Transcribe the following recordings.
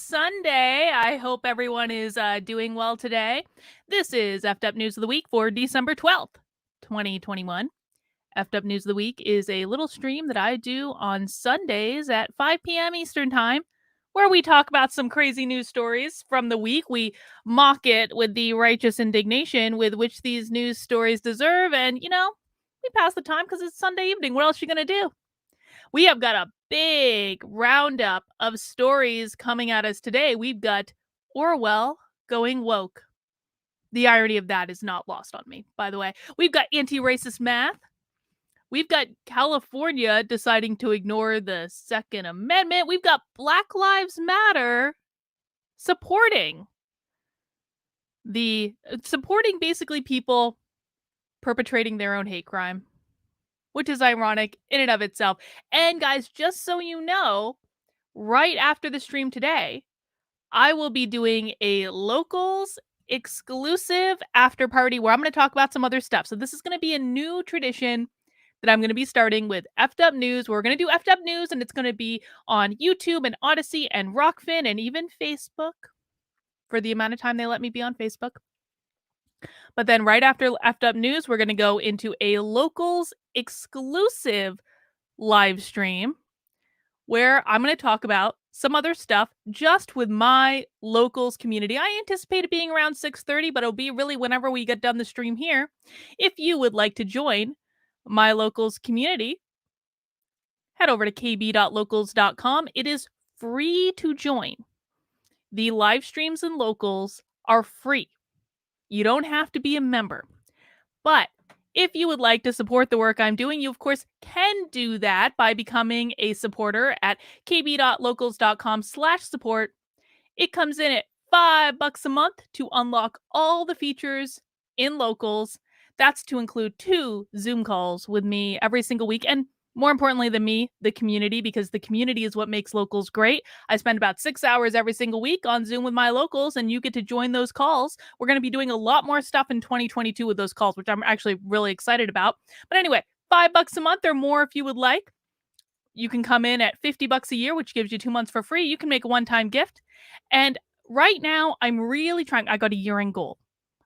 Sunday. I hope everyone is doing well today. This is Effed Up News of the Week for December 12th, 2021. Effed Up News of the Week is a little stream that I do on Sundays at 5 p.m. Eastern Time, where we talk about some crazy news stories from the week. We mock it with the righteous indignation with which these news stories deserve, and, we pass the time because it's Sunday evening. What else are you going to do? We have got a big roundup of stories coming at us today. We've got Orwell going woke. The irony of that is not lost on me, by the way. We've got anti-racist math. We've got California deciding to ignore the Second Amendment. We've got Black Lives Matter supporting basically people perpetrating their own hate crime, which is ironic in and of itself. And guys, just so you know, right after the stream today, I will be doing a locals exclusive after party where I'm going to talk about some other stuff. So this is going to be a new tradition that I'm going to be starting with Effed Up News. We're going to do Effed Up News, and it's going to be on YouTube and Odyssey and Rockfin and even Facebook for the amount of time they let me be on Facebook. But then right after Effed Up News, we're going to go into a locals exclusive live stream where I'm going to talk about some other stuff just with my locals community. I anticipate it being around 6:30, but it'll be really whenever we get done the stream here. If you would like to join my locals community, head over to kb.locals.com. It is free to join. The live streams and locals are free. You don't have to be a member. But if you would like to support the work I'm doing, you, of course, can do that by becoming a supporter at kb.locals.com/support. It comes in at $5 a month to unlock all the features in locals. That's to include 2 Zoom calls with me every single week. And more importantly than me, the community, because the community is what makes locals great. I spend about 6 hours every single week on Zoom with my locals, and you get to join those calls. We're going to be doing a lot more stuff in 2022 with those calls, which I'm actually really excited about. But anyway, $5 a month or more if you would like. You can come in at $50 a year, which gives you 2 months for free. You can make a one-time gift. And right now, I'm really trying. I got a year-end goal.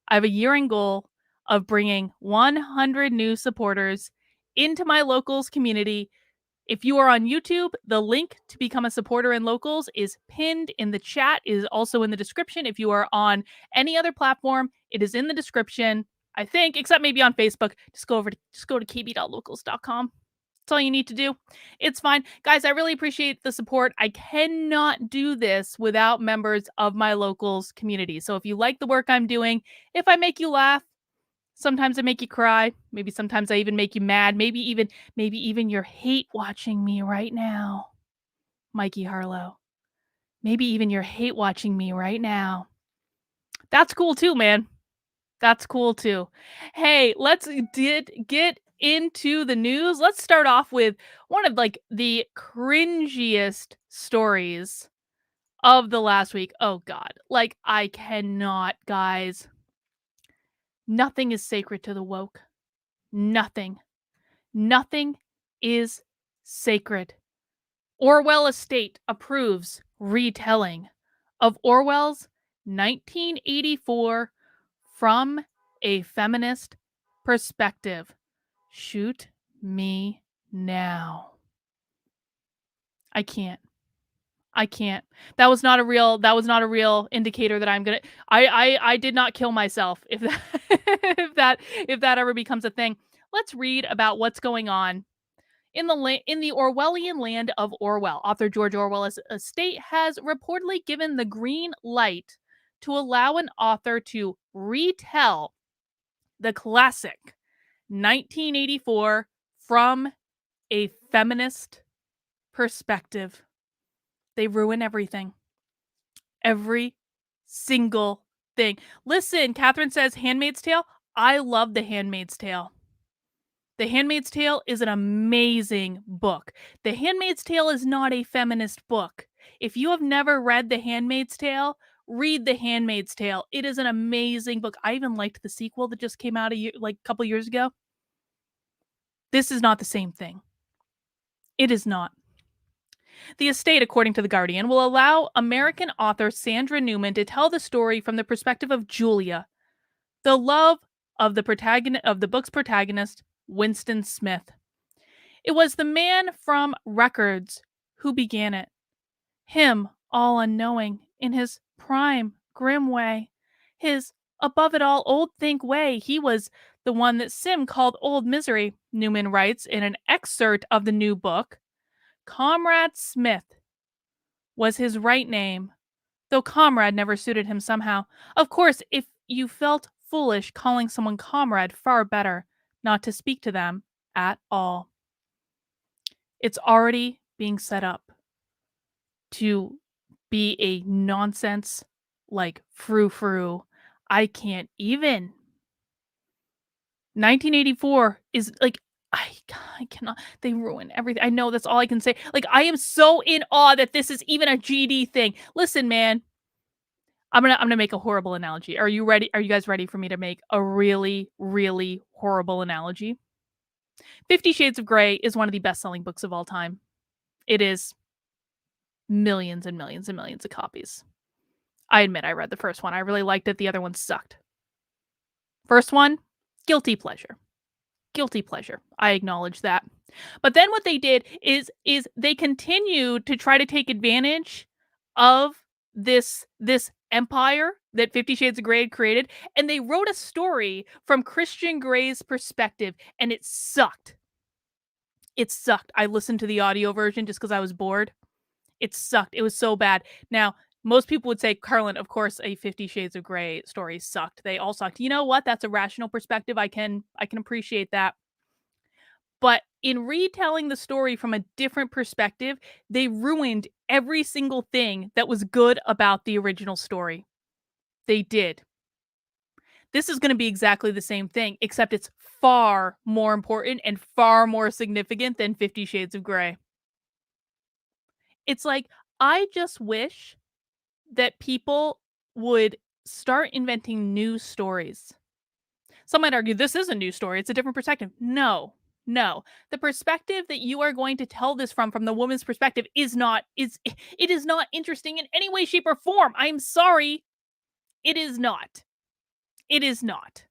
I have a year-end goal of bringing 100 new supporters into my locals community. If you are on YouTube, the link to become a supporter in locals is pinned in the chat, is also in the description. If you are on any other platform, it is in the description, I think, except maybe on Facebook. Just go to kb.locals.com. That's all you need to do. It's fine. Guys, I really appreciate the support. I cannot do this without members of my locals community. So if you like the work I'm doing, if I make you laugh, sometimes I make you cry, maybe sometimes I even make you mad, maybe even you're hate watching me right now, Mikey Harlow. Maybe even you're hate watching me right now. That's cool too, man. That's cool too. Hey, let's get into the news. Let's start off with one of the cringiest stories of the last week. Oh God. I cannot, guys. Nothing is sacred to the woke. Nothing. Nothing is sacred. Orwell Estate approves retelling of Orwell's 1984 from a feminist perspective. Shoot me now. I can't. That was not a real indicator that I'm gonna. I did not kill myself. If that if that ever becomes a thing, let's read about what's going on in the Orwellian land of Orwell. Author George Orwell's estate has reportedly given the green light to allow an author to retell the classic 1984 from a feminist perspective. They ruin everything. Every single thing. Listen, Catherine says Handmaid's Tale. I love The Handmaid's Tale. The Handmaid's Tale is an amazing book. The Handmaid's Tale is not a feminist book. If you have never read The Handmaid's Tale, read The Handmaid's Tale. It is an amazing book. I even liked the sequel that just came out a couple years ago. This is not the same thing. It is not. The estate, according to The Guardian, will allow American author Sandra Newman to tell the story from the perspective of Julia, the love of the book's protagonist, Winston Smith. It was the man from Records who began it. Him, all unknowing, in his prime, grim way. His above it all old think way. He was the one that Sim called Old Misery, Newman writes in an excerpt of the new book. Comrade Smith was his right name, though comrade never suited him somehow. Of course, if you felt foolish calling someone comrade, far better not to speak to them at all. It's already being set up to be a nonsense like frou-frou. I can't even. 1984 is like I cannot. They ruin everything. I know that's all I can say. Like I am so in awe that this is even a GD thing. Listen, man, I'm gonna make a horrible analogy. Are you ready? Are you guys ready for me to make a really, really horrible analogy? 50 Shades of Grey is one of the best-selling books of all time. It is millions and millions and millions of copies. I admit I read the first one. I really liked it. The other one sucked. First one, guilty pleasure. Guilty pleasure. I acknowledge that. But then what they did is they continued to try to take advantage of this empire that 50 Shades of Grey had created, and they wrote a story from Christian Grey's perspective, and it sucked. It sucked. I listened to the audio version just because I was bored. It sucked. It was so bad. Now, most people would say, Carlin, of course, a 50 Shades of Grey story sucked. They all sucked. You know what? That's a rational perspective. I can appreciate that. But in retelling the story from a different perspective, they ruined every single thing that was good about the original story. They did. This is going to be exactly the same thing, except it's far more important and far more significant than 50 Shades of Grey. It's like, I just wish that people would start inventing new stories. Some might argue this is a new story. It's a different perspective. No, no. The perspective that you are going to tell this from the woman's perspective is not interesting in any way, shape, or form. I'm sorry. It is not. It is not.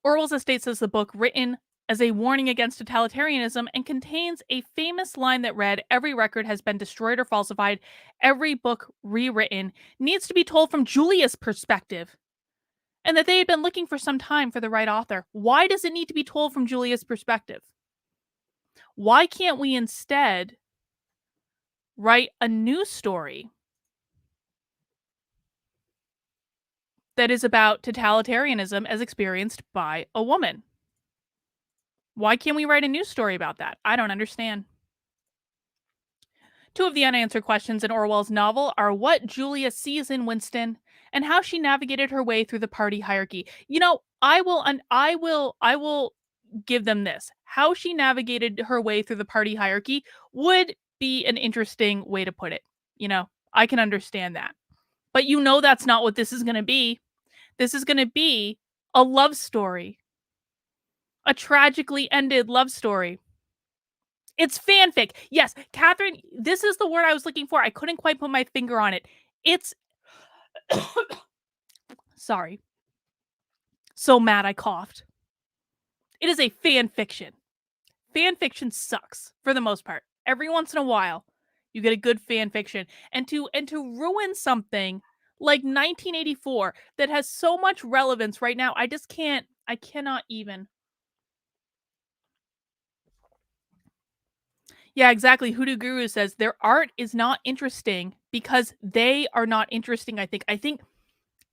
Orwell's estate says the book, written as a warning against totalitarianism, and contains a famous line that read, "Every record has been destroyed or falsified. Every book rewritten needs to be told from Julia's perspective." And that they had been looking for some time for the right author. Why does it need to be told from Julia's perspective? Why can't we instead write a new story that is about totalitarianism as experienced by a woman? Why can't we write a new story about that? I don't understand. Two of the unanswered questions in Orwell's novel are what Julia sees in Winston and how she navigated her way through the party hierarchy. You know, I will give them this. How she navigated her way through the party hierarchy would be an interesting way to put it. You know, I can understand that. But you know that's not what this is going to be. This is going to be a love story. A tragically ended love story. It's fanfic. Yes, Catherine, this is the word I was looking for. I couldn't quite put my finger on it. It's sorry. So mad I coughed. It is a fan fiction. Fan fiction sucks for the most part. Every once in a while, you get a good fan fiction. And to ruin something like 1984 that has so much relevance right now, I cannot even. Yeah, exactly. Hoodoo Guru says their art is not interesting because they are not interesting, I think. I think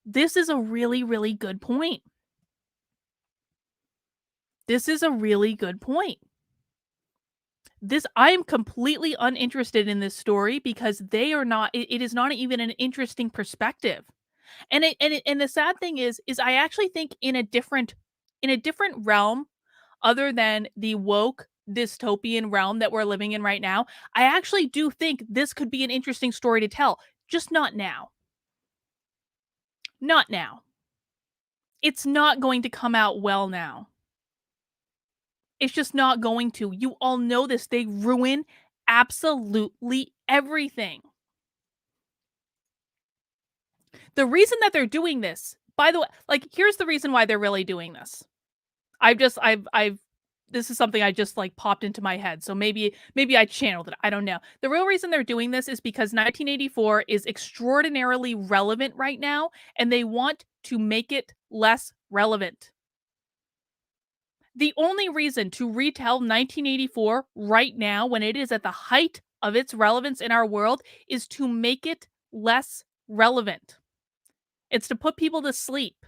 this is a really, really good point. This is a really good point. I am completely uninterested in this story because they are not it is not even an interesting perspective. And the sad thing is I actually think in a different realm other than the woke dystopian realm that we're living in right now, I actually do think this could be an interesting story to tell, just not now. Not now. It's not going to come out well now. It's just not going to. You all know this. They ruin absolutely everything. The reason that they're doing this, by the way, like, here's the reason why they're really doing this. I've this is something I just like popped into my head. So maybe I channeled it. I don't know. The real reason they're doing this is because 1984 is extraordinarily relevant right now, and they want to make it less relevant. The only reason to retell 1984 right now, when it is at the height of its relevance in our world, is to make it less relevant. It's to put people to sleep,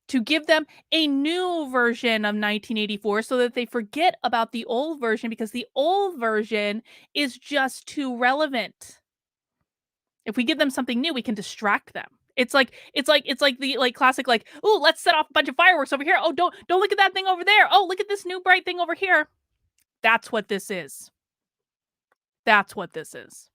to give them a new version of 1984 so that they forget about the old version, because the old version is just too relevant. If we give them something new, we can distract them. It's like the like classic, like, oh, let's set off a bunch of fireworks over here. Oh, don't look at that thing over there. Oh, look at this new bright thing over here. That's what this is. That's what this is.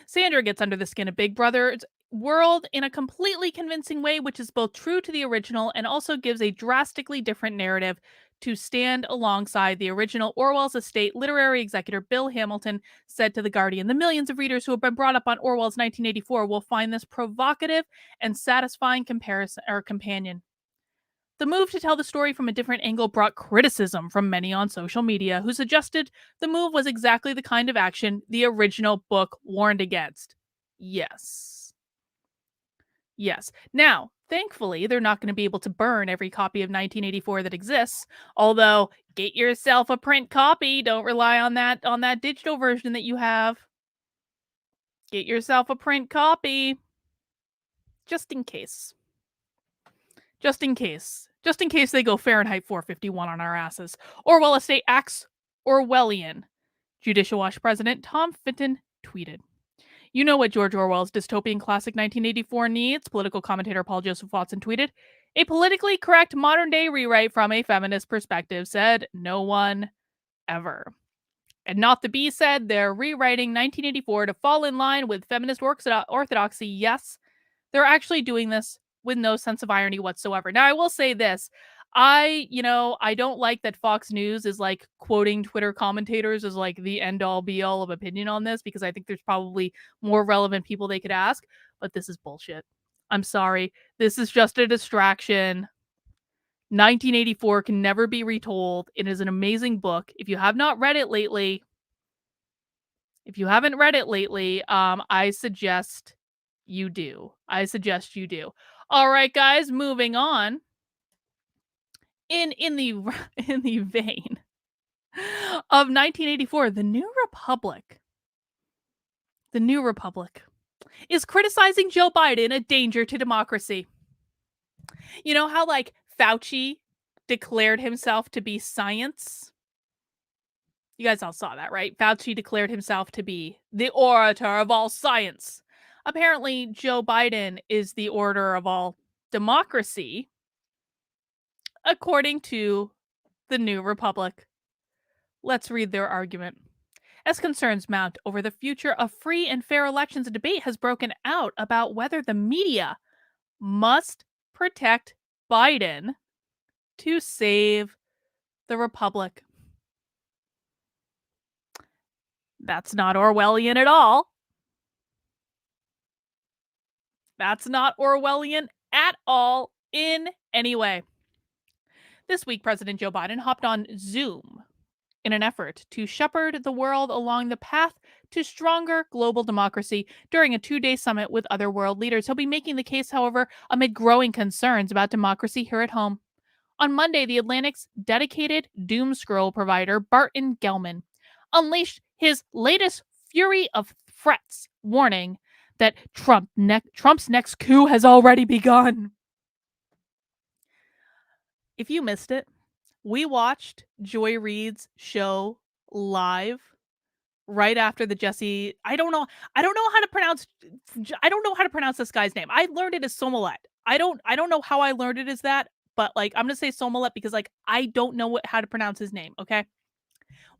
Sandra gets under the skin of Big Brother's world in a completely convincing way, which is both true to the original and also gives a drastically different narrative to stand alongside the original. Orwell's estate literary executor Bill Hamilton said to The Guardian, "The millions of readers who have been brought up on Orwell's 1984 will find this provocative and satisfying comparison or companion." The move to tell the story from a different angle brought criticism from many on social media, who suggested the move was exactly the kind of action the original book warned against. Yes. Yes. Now, thankfully, they're not going to be able to burn every copy of 1984 that exists, although get yourself a print copy. Don't rely on that digital version that you have. Get yourself a print copy just in case. Just in case. Just in case they go Fahrenheit 451 on our asses. Orwell estate acts Orwellian. Judicial Watch President Tom Fitton tweeted. You know what George Orwell's dystopian classic 1984 needs? Political commentator Paul Joseph Watson tweeted. A politically correct modern-day rewrite from a feminist perspective, said no one ever. And Not the Bee said they're rewriting 1984 to fall in line with feminist orthodoxy. Yes, they're actually doing this with no sense of irony whatsoever. Now, I will say this. I don't like that Fox News is like quoting Twitter commentators as like the end all be all of opinion on this, because I think there's probably more relevant people they could ask, but this is bullshit. I'm sorry. This is just a distraction. 1984 can never be retold. It is an amazing book. If you have not read it lately, I suggest you do. All right, guys, moving on. In the in the vein of 1984, the New Republic is criticizing Joe Biden a danger to democracy. You know how like Fauci declared himself to be science? You guys all saw that, right? Fauci declared himself to be the orator of all science. Apparently, Joe Biden is the orator of all democracy, according to the New Republic. Let's read their argument. As concerns mount over the future of free and fair elections, a debate has broken out about whether the media must protect Biden to save the Republic. That's not Orwellian at all. That's not Orwellian at all in any way. This week, President Joe Biden hopped on Zoom in an effort to shepherd the world along the path to stronger global democracy during a 2-day summit with other world leaders. He'll be making the case, however, amid growing concerns about democracy here at home. On Monday, The Atlantic's dedicated doom scroll provider, Barton Gellman, unleashed his latest fury of threats, warning that Trump's next coup has already begun. If you missed it, we watched Joy Reid's show live right after the Jesse. I don't know how to pronounce this guy's name. I learned it as Somolet. I don't know how I learned it as that, but like I'm gonna say Somolet because like I don't know how to pronounce his name. Okay,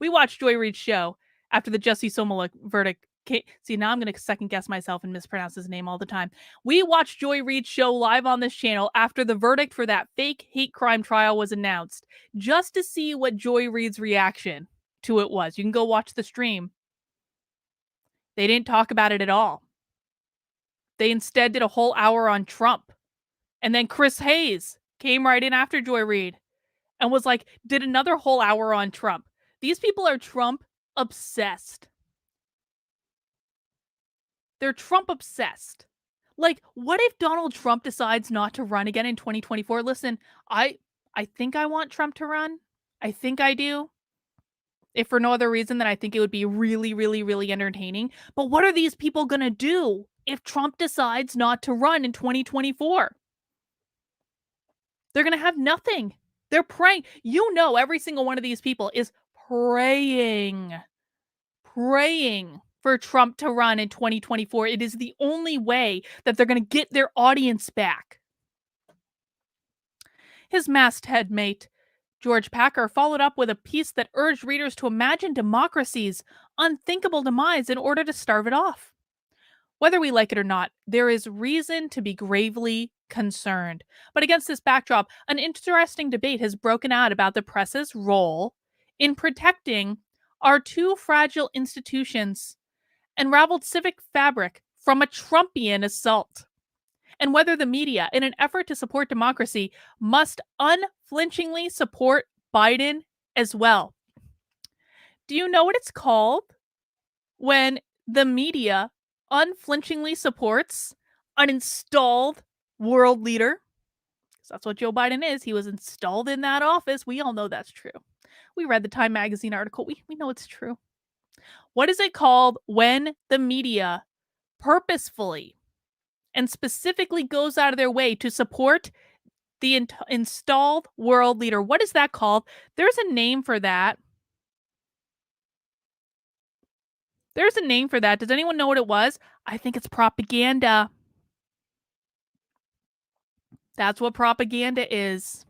we watched Joy Reid's show after the Jesse Smollett verdict Okay, see, now I'm going to second guess myself and mispronounce his name all the time. We watched Joy Reid's show live on this channel after the verdict for that fake hate crime trial was announced, just to see what Joy Reid's reaction to it was. You can go watch the stream. They didn't talk about it at all. They instead did a whole hour on Trump. And then Chris Hayes came right in after Joy Reid and was like, did another whole hour on Trump. These people are Trump obsessed. They're Trump obsessed. Like, what if Donald Trump decides not to run again in 2024? Listen, I think I want Trump to run. I think I do. If for no other reason than I think it would be really, really, really entertaining. But what are these people going to do if Trump decides not to run in 2024? They're going to have nothing. They're praying. You know, every single one of these people is praying for Trump to run in 2024. It is the only way that they're going to get their audience back. His masthead mate, George Packer, followed up with a piece that urged readers to imagine democracy's unthinkable demise in order to starve it off. Whether we like it or not, there is reason to be gravely concerned. But against this backdrop, an interesting debate has broken out about the press's role in protecting our two fragile institutions and raveled civic fabric from a Trumpian assault, and whether the media, in an effort to support democracy, must unflinchingly support Biden as well. Do you know what it's called when the media unflinchingly supports an installed world leader? Because that's what Joe Biden is. He was installed in that office. We all know that's true. We read the Time magazine article. We know it's true. What is it called when the media purposefully and specifically goes out of their way to support the installed world leader? What is that called? There's a name for that. There's a name for that. Does anyone know what it was? I think it's propaganda. That's what propaganda is.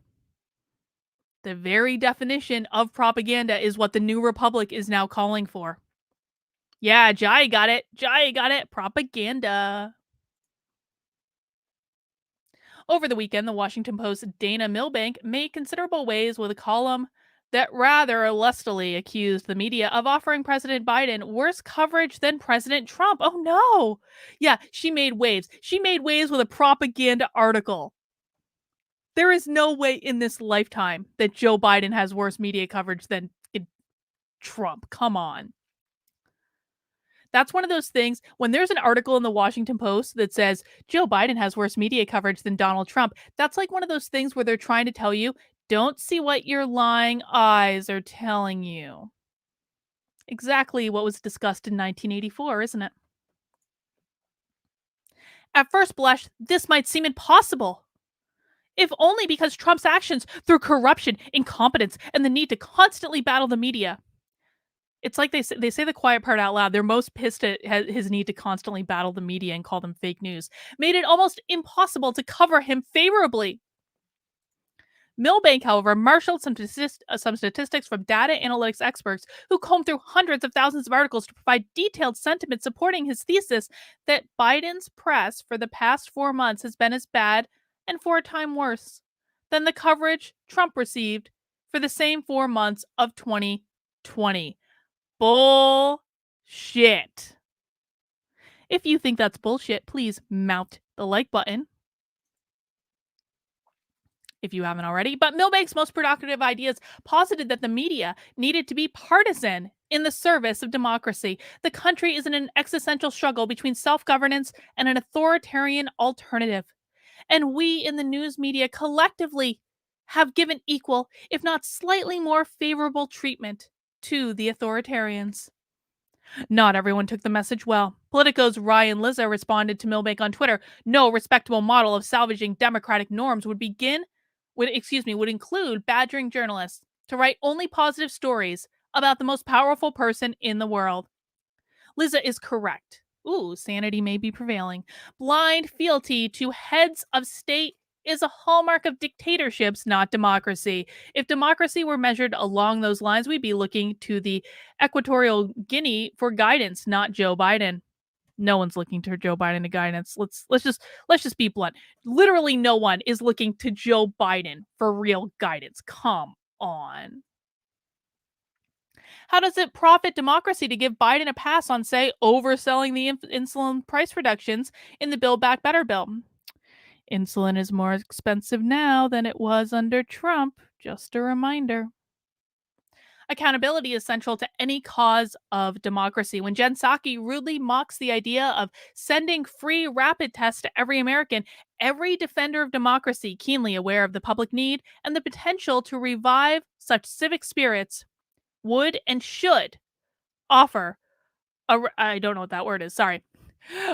The very definition of propaganda is what the New Republic is now calling for. Yeah, Jai got it. Jai got it. Propaganda. Over the weekend, the Washington Post's Dana Milbank made considerable waves with a column that rather lustily accused the media of offering President Biden worse coverage than President Trump. Oh no. Yeah, she made waves. She made waves with a propaganda article. There is no way in this lifetime that Joe Biden has worse media coverage than Trump. Come on. That's one of those things when there's an article in the Washington Post that says Joe Biden has worse media coverage than Donald Trump. That's like one of those things where they're trying to tell you, don't see what your lying eyes are telling you. Exactly what was discussed in 1984, isn't it? At first blush, this might seem impossible. If only because Trump's actions through corruption, incompetence, and the need to constantly battle the media. It's like they say the quiet part out loud. They're most pissed at his need to constantly battle the media and call them fake news. Made it almost impossible to cover him favorably. Milbank, however, marshaled some statistics from data analytics experts who combed through hundreds of thousands of articles to provide detailed sentiment supporting his thesis that Biden's press for the past 4 months has been as bad and 4 times worse than the coverage Trump received for the same 4 months of 2020. Bullshit. If you think that's bullshit, please mount the like button if you haven't already. But Milbank's most provocative ideas posited that the media needed to be partisan in the service of democracy. The country is in an existential struggle between self-governance and an authoritarian alternative. And we in the news media collectively have given equal, if not slightly more favorable treatment to the authoritarians. Not everyone took the message well. Politico's Ryan Lizza responded to Milbank on Twitter, no respectable model of salvaging democratic norms would include badgering journalists to write only positive stories about the most powerful person in the world. Lizza is correct. Ooh, sanity may be prevailing. Blind fealty to heads of state is a hallmark of dictatorships, not democracy. If democracy were measured along those lines, we'd be looking to the Equatorial Guinea for guidance, not Joe Biden. No one's looking to Joe Biden to guidance. Let's just be blunt. Literally no one is looking to Joe Biden for real guidance. Come on. How does it profit democracy to give Biden a pass on, say, overselling the insulin price reductions in the Build Back Better bill? Insulin is more expensive now than it was under Trump. Just a reminder. Accountability is central to any cause of democracy. When Jen Psaki rudely mocks the idea of sending free rapid tests to every American, every defender of democracy, keenly aware of the public need and the potential to revive such civic spirits, would and should offer I don't know what that word is. Sorry.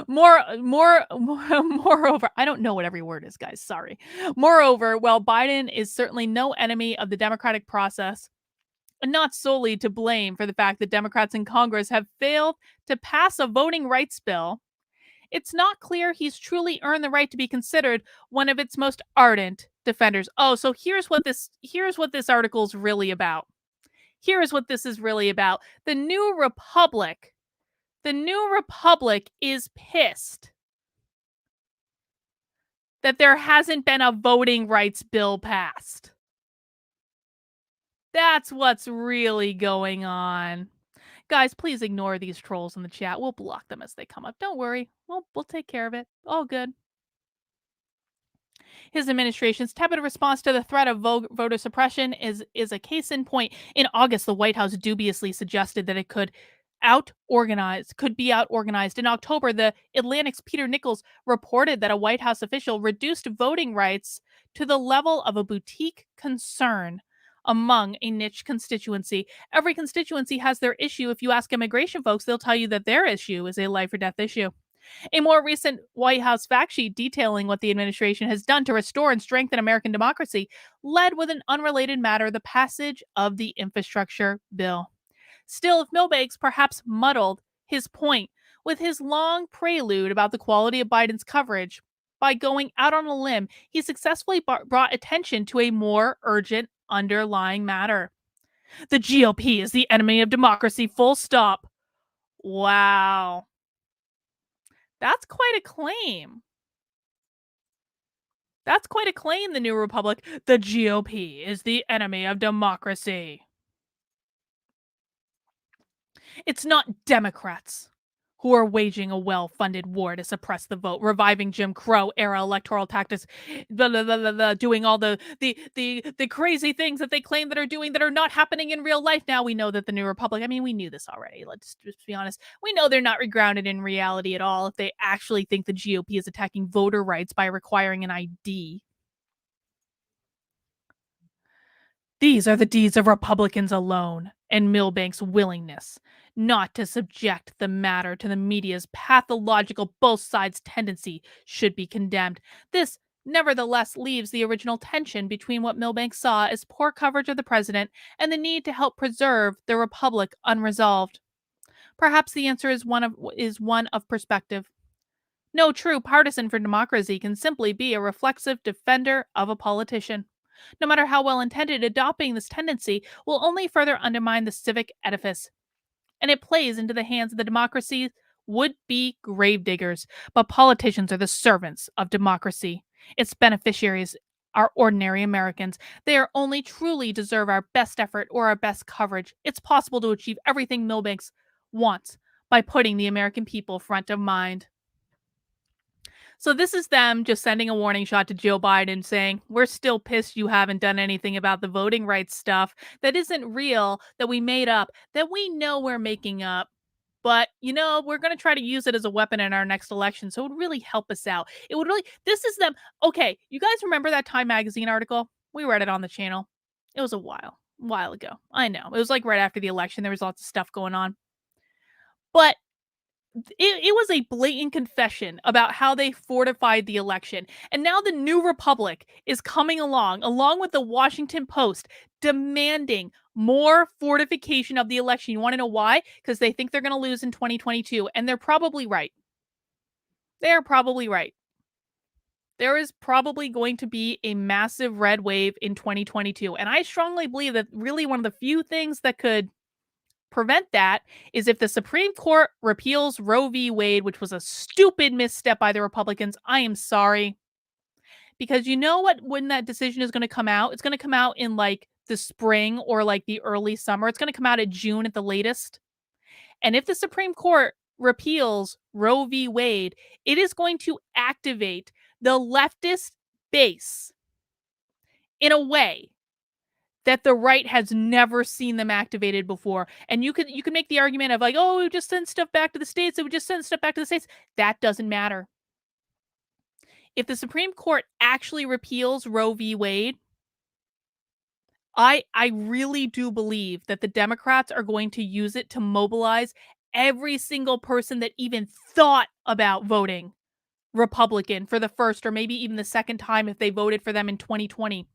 Moreover, I don't know what every word is, guys. Sorry. Moreover, while Biden is certainly no enemy of the democratic process, and not solely to blame for the fact that Democrats in Congress have failed to pass a voting rights bill, it's not clear he's truly earned the right to be considered one of its most ardent defenders. Oh, so here's what this article is really about. Here is what this is really about. The New Republic is pissed that there hasn't been a voting rights bill passed. That's what's really going on. Guys, please ignore these trolls in the chat. We'll block them as they come up. Don't worry. We'll take care of it. All good. His administration's tepid response to the threat of voter suppression is a case in point. In August, the White House dubiously suggested that it could be out organized. In October, the Atlantic's Peter Nichols reported that a White House official reduced voting rights to the level of a boutique concern among a niche constituency. Every constituency has their issue. If you ask immigration folks, they'll tell you that their issue is a life or death issue. A more recent White House fact sheet detailing what the administration has done to restore and strengthen American democracy led with an unrelated matter, the passage of the infrastructure bill. Still, if Milbanks perhaps muddled his point with his long prelude about the quality of Biden's coverage, by going out on a limb, he successfully brought attention to a more urgent underlying matter. The GOP is the enemy of democracy, full stop. Wow. That's quite a claim. That's quite a claim, the New Republic. The GOP is the enemy of democracy. It's not Democrats who are waging a well-funded war to suppress the vote, reviving Jim Crow era electoral tactics, doing all the crazy things that they claim that are doing that are not happening in real life. Now we know that the New Republic, I mean, we knew this already. Let's just be honest. We know they're not grounded in reality at all if they actually think the GOP is attacking voter rights by requiring an ID. These are the deeds of Republicans alone, and Milbank's willingness not to subject the matter to the media's pathological both sides tendency should be condemned. This, nevertheless, leaves the original tension between what Milbank saw as poor coverage of the president and the need to help preserve the republic unresolved. Perhaps the answer is one of perspective. No true partisan for democracy can simply be a reflexive defender of a politician. No matter how well intended, adopting this tendency will only further undermine the civic edifice. And it plays into the hands of the democracy's would be gravediggers. But politicians are the servants of democracy. Its beneficiaries are ordinary Americans. They are only truly deserve our best effort or our best coverage. It's possible to achieve everything Milbanks wants by putting the American people front of mind. So this is them just sending a warning shot to Joe Biden saying, we're still pissed you haven't done anything about the voting rights stuff that isn't real, that we made up, that we know we're making up. But, we're going to try to use it as a weapon in our next election. So it would really help us out. This is them. Okay, you guys remember that Time Magazine article? We read it on the channel. It was a while ago. I know. It was like right after the election. There was lots of stuff going on. But it was a blatant confession about how they fortified the election. And now the New Republic is coming along with the Washington Post, demanding more fortification of the election. You want to know why? Because they think they're going to lose in 2022. And they're probably right. They are probably right. there is probably going to be a massive red wave in 2022. And I strongly believe that really one of the few things that could prevent that is if the Supreme Court repeals Roe v. Wade, which was a stupid misstep by the Republicans. I am sorry. Because you know what, when that decision is going to come out? It's going to come out in like the spring or like the early summer. It's going to come out in June at the latest. And if the Supreme Court repeals Roe v. Wade, it is going to activate the leftist base in a way that the right has never seen them activated before. And you could make the argument of like, oh, we just send stuff back to the states. It would just send stuff back to the states. That doesn't matter. If the Supreme Court actually repeals Roe v. Wade, I really do believe that the Democrats are going to use it to mobilize every single person that even thought about voting Republican for the first or maybe even the second time if they voted for them in 2020.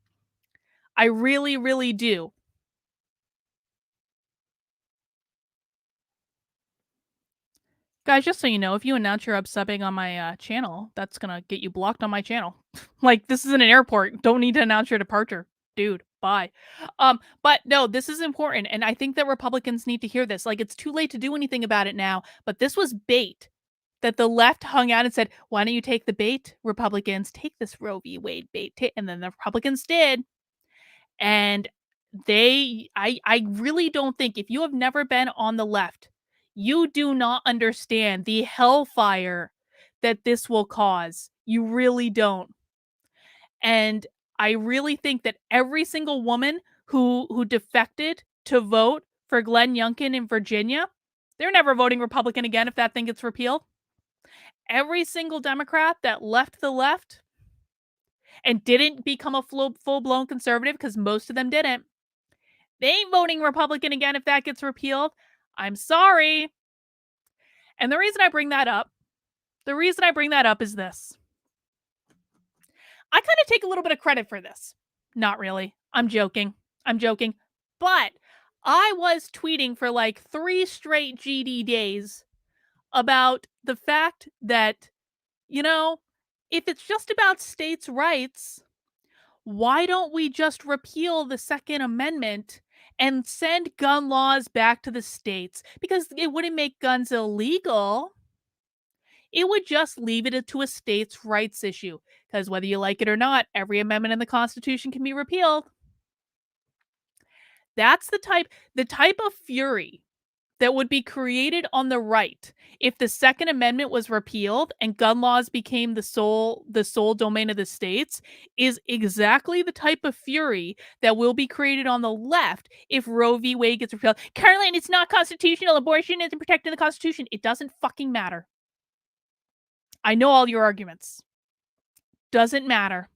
I really, really do. Guys, just so you know, if you announce you're subbing on my channel, that's gonna get you blocked on my channel. Like, this isn't an airport. Don't need to announce your departure. Dude, bye. But no, this is important. And I think that Republicans need to hear this. Like, it's too late to do anything about it now. But this was bait that the left hung out and said, why don't you take the bait, Republicans? Take this Roe v. Wade bait. And then the Republicans did. And I really don't think, if you have never been on the left, you do not understand the hellfire that this will cause. You really don't. And I really think that every single woman who defected to vote for Glenn Youngkin in Virginia, they're never voting Republican again if that thing gets repealed. Every single Democrat that left the left and didn't become a full-blown conservative, because most of them didn't, they ain't voting Republican again if that gets repealed. I'm sorry. And the reason I bring that up is this. I kind of take a little bit of credit for this. Not really. I'm joking. But I was tweeting for like 3 straight GD days about the fact that, if it's just about states' rights, why don't we just repeal the Second Amendment and send gun laws back to the states? Because it wouldn't make guns illegal. It would just leave it to a states' rights issue. Because whether you like it or not, every amendment in the Constitution can be repealed. That's the type of fury that would be created on the right if the Second Amendment was repealed and gun laws became the sole domain of the states, is exactly the type of fury that will be created on the left if Roe v. Wade gets repealed. Caroline, it's not constitutional. Abortion isn't protected in the Constitution. It doesn't fucking matter. I know all your arguments. Doesn't matter.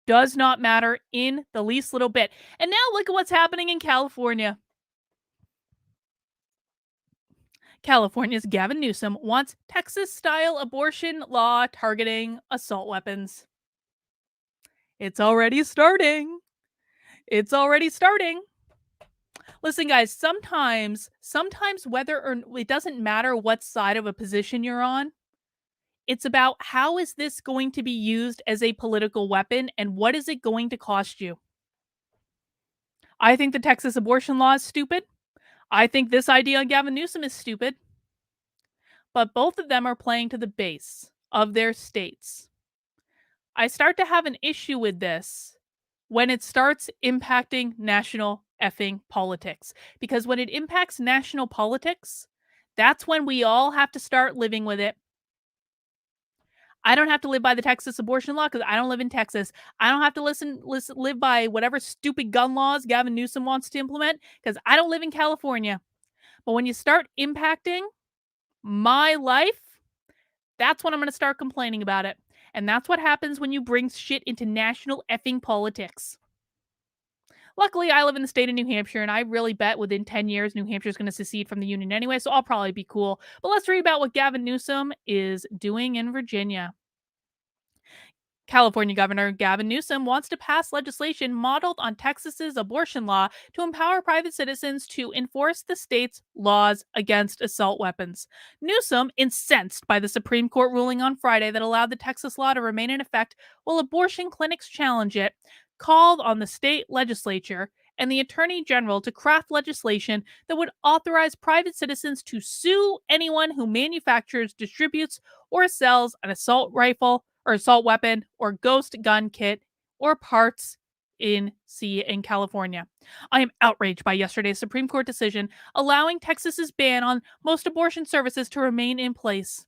Does not matter in the least little bit. And now look at what's happening in California. California's Gavin Newsom wants Texas-style abortion law targeting assault weapons. It's already starting. Listen, guys, sometimes whether or it doesn't matter what side of a position you're on. It's about how is this going to be used as a political weapon and what is it going to cost you? I think the Texas abortion law is stupid. I think this idea on Gavin Newsom is stupid. But both of them are playing to the base of their states. I start to have an issue with this when it starts impacting national effing politics. Because when it impacts national politics, that's when we all have to start living with it. I don't have to live by the Texas abortion law because I don't live in Texas. I don't have to live by whatever stupid gun laws Gavin Newsom wants to implement because I don't live in California. But when you start impacting my life, that's when I'm going to start complaining about it. And that's what happens when you bring shit into national effing politics. Luckily, I live in the state of New Hampshire, and I really bet within 10 years, New Hampshire is going to secede from the Union anyway, so I'll probably be cool. But let's read about what Gavin Newsom is doing in Virginia. California Governor Gavin Newsom wants to pass legislation modeled on Texas's abortion law to empower private citizens to enforce the state's laws against assault weapons. Newsom, incensed by the Supreme Court ruling on Friday that allowed the Texas law to remain in effect while abortion clinics challenge it, called on the state legislature and the attorney general to craft legislation that would authorize private citizens to sue anyone who manufactures, distributes, or sells an assault rifle or assault weapon or ghost gun kit or parts in California. I am outraged by yesterday's Supreme Court decision allowing Texas's ban on most abortion services to remain in place.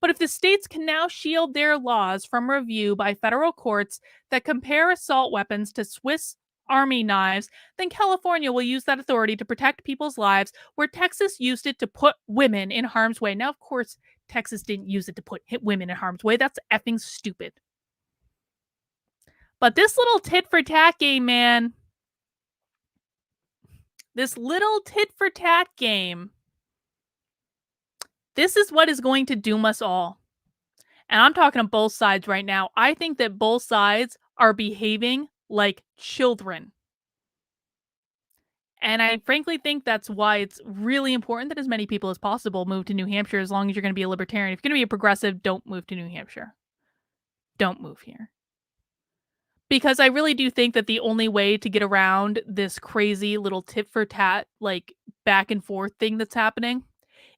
But if the states can now shield their laws from review by federal courts that compare assault weapons to Swiss Army knives, then California will use that authority to protect people's lives where Texas used it to put women in harm's way. Now, of course, Texas didn't use it to put women in harm's way. That's effing stupid. But this little tit for tat game, man, this little tit for tat game, this is what is going to doom us all. And I'm talking on both sides right now. I think that both sides are behaving like children. And I frankly think that's why it's really important that as many people as possible move to New Hampshire as long as you're going to be a libertarian. If you're going to be a progressive, don't move to New Hampshire. Don't move here. Because I really do think that the only way to get around this crazy little tit for tat, like back and forth thing that's happening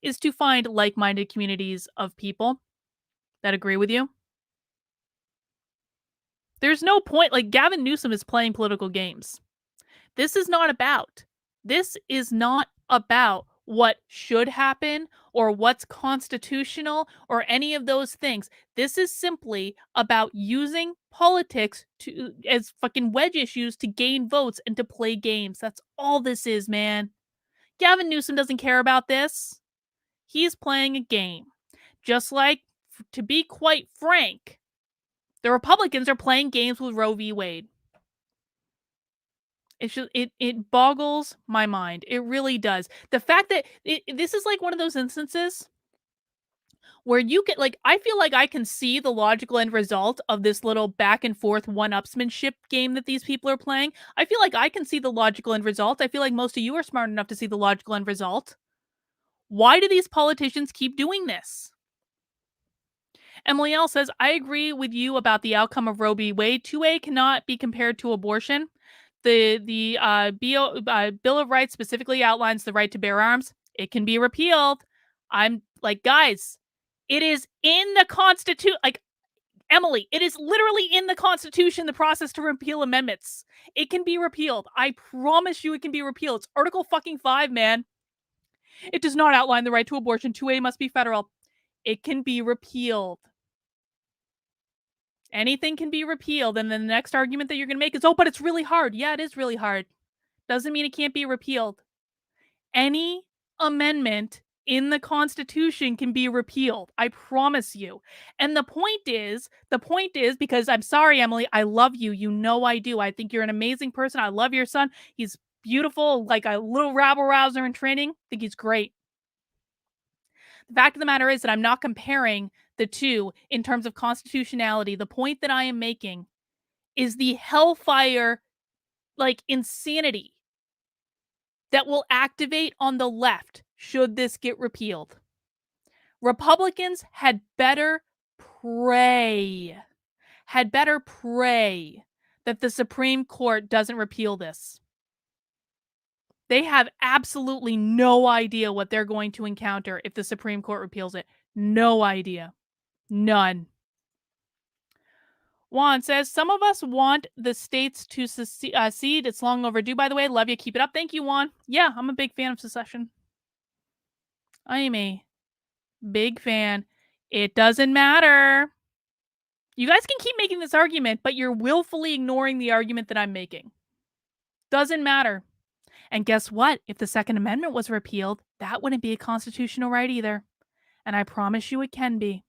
is to find like-minded communities of people that agree with you. There's no point, like Gavin Newsom is playing political games. This is not about what should happen or what's constitutional or any of those things. This is simply about using politics to as fucking wedge issues to gain votes and to play games. That's all this is, man. Gavin Newsom doesn't care about this. He's playing a game. Just like, to be quite frank, the Republicans are playing games with Roe v. Wade. It's just, it boggles my mind. It really does. The fact that this is like one of those instances where you can, like, I feel like I can see the logical end result of this little back and forth one-upsmanship game that these people are playing. I feel like I can see the logical end result. I feel like most of you are smart enough to see the logical end result. Why do these politicians keep doing this? Emily L says, I agree with you about the outcome of Roe v. Wade. 2A cannot be compared to abortion. The Bill of Rights specifically outlines the right to bear arms. It can be repealed. I'm like, guys, it is in the Constitution. Like, Emily, it is literally in the Constitution, the process to repeal amendments. It can be repealed. I promise you it can be repealed. It's Article fucking 5, man. It does not outline the right to abortion. 2A must be federal. It can be repealed. Anything can be repealed, and then the next argument that you're going to make is, oh, but it's really hard. Yeah, it is really hard. Doesn't mean it can't be repealed. Any amendment in the Constitution can be repealed. I promise you. And the point is, because I'm sorry, Emily, I love you. You know I do. I think you're an amazing person. I love your son. He's beautiful, like a little rabble-rouser in training. I think he's great. The fact of the matter is that I'm not comparing the two in terms of constitutionality. The point that I am making is the hellfire, like, insanity that will activate on the left should this get repealed. Republicans had better pray that the Supreme Court doesn't repeal this. They have absolutely no idea what they're going to encounter if the Supreme Court repeals it. No idea. None. Juan says, some of us want the states to secede. It's long overdue, by the way. Love you. Keep it up. Thank you, Juan. Yeah, I'm a big fan of secession. I am a big fan. It doesn't matter. You guys can keep making this argument, but you're willfully ignoring the argument that I'm making. Doesn't matter. And guess what? If the Second Amendment was repealed, that wouldn't be a constitutional right either. And I promise you it can be.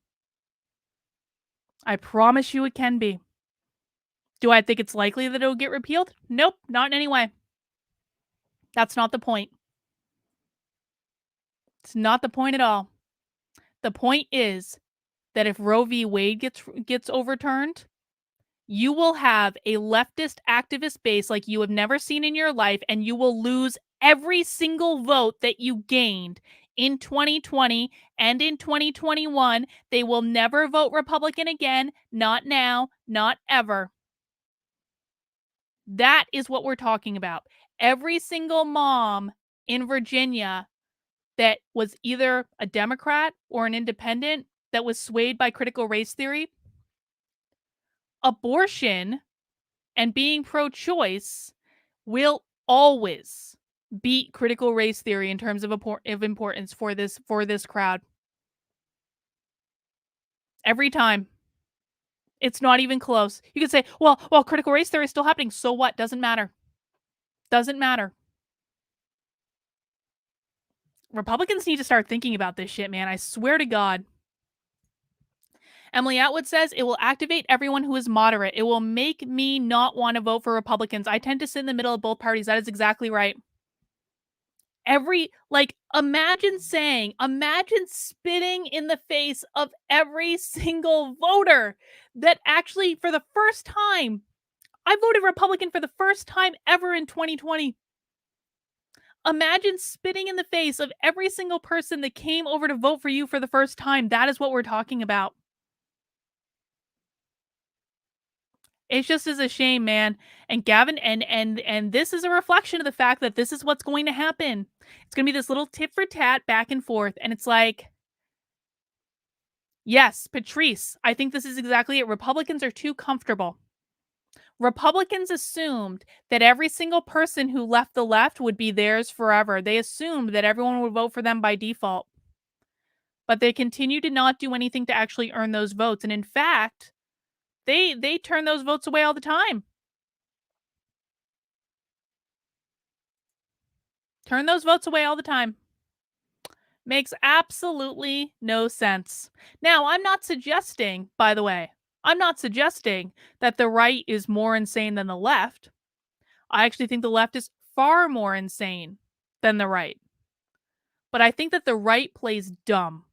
I promise you it can be. Do I think it's likely that it'll get repealed? Nope, not in any way. That's not the point. It's not the point at all. The point is that if Roe v. Wade gets overturned, you will have a leftist activist base like you have never seen in your life, and you will lose every single vote that you gained in 2020 and in 2021. They will never vote Republican again. Not now, not ever. That is what we're talking about. Every single mom in Virginia that was either a Democrat or an independent that was swayed by critical race theory, abortion and being pro-choice will always beat critical race theory in terms of importance for this crowd. Every time. It's not even close. You could say, well, critical race theory is still happening. So what? Doesn't matter. Doesn't matter. Republicans need to start thinking about this shit, man. I swear to God. Emily Atwood says it will activate everyone who is moderate. It will make me not want to vote for Republicans. I tend to sit in the middle of both parties. That is exactly right. Imagine spitting in the face of every single voter that actually, for the first time, I voted Republican for the first time ever in 2020. Imagine spitting in the face of every single person that came over to vote for you for the first time. That is what we're talking about. It's just is a shame, man. And Gavin, and this is a reflection of the fact that this is what's going to happen. It's going to be this little tit for tat back and forth. And it's like, yes, Patrice, I think this is exactly it. Republicans are too comfortable. Republicans assumed that every single person who left the left would be theirs forever. They assumed that everyone would vote for them by default. But they continue to not do anything to actually earn those votes. And in fact, they turn those votes away all the time. Turn those votes away all the time. Makes absolutely no sense. Now, I'm not suggesting, by the way, I'm not suggesting that the right is more insane than the left. I actually think the left is far more insane than the right. But I think that the right plays dumb.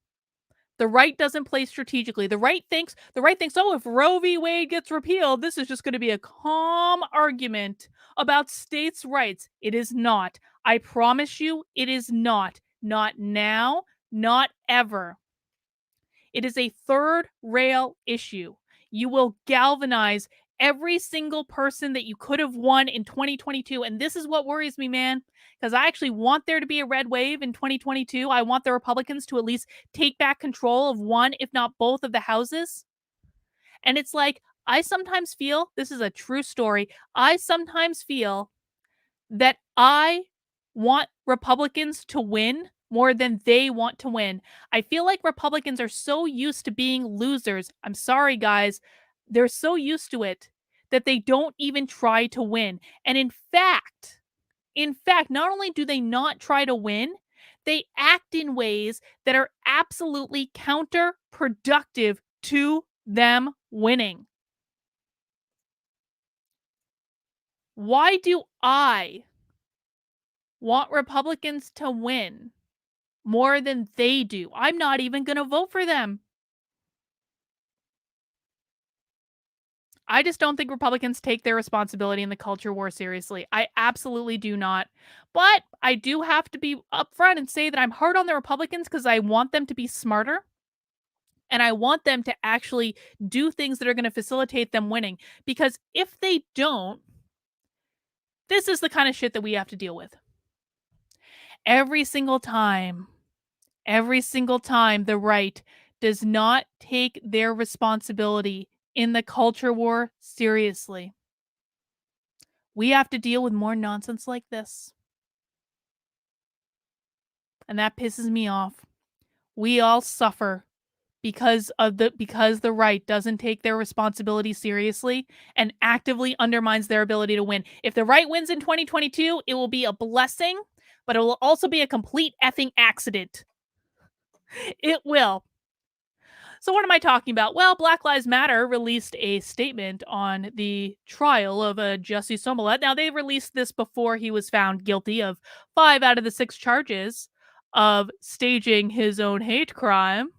The right doesn't play strategically. The right thinks, oh, if Roe v. Wade gets repealed, this is just going to be a calm argument about states' rights. It is not. I promise you, it is not. Not now, not ever. It is a third rail issue. You will galvanize every single person that you could have won in 2022. And this is what worries me, man, because I actually want there to be a red wave in 2022. I want the Republicans to at least take back control of one, if not both, of the houses. And it's like, I sometimes feel, this is a true story, I sometimes feel that I want Republicans to win more than they want to win. I feel like Republicans are so used to being losers. I'm sorry, guys. They're so used to it that they don't even try to win. And in fact, not only do they not try to win, they act in ways that are absolutely counterproductive to them winning. Why do I want Republicans to win more than they do? I'm not even going to vote for them. I just don't think Republicans take their responsibility in the culture war seriously. I absolutely do not. But I do have to be upfront and say that I'm hard on the Republicans because I want them to be smarter. And I want them to actually do things that are going to facilitate them winning. Because if they don't, this is the kind of shit that we have to deal with. Every single time the right does not take their responsibility in the culture war seriously, we have to deal with more nonsense like this. And that pisses me off. We all suffer because the right doesn't take their responsibility seriously and actively undermines their ability to win. If the right wins in 2022, it will be a blessing, but it will also be a complete effing accident. It will. So what am I talking about? Well, Black Lives Matter released a statement on the trial of Jussie Smollett. Now, they released this before he was found guilty of 5 out of the 6 charges of staging his own hate crime.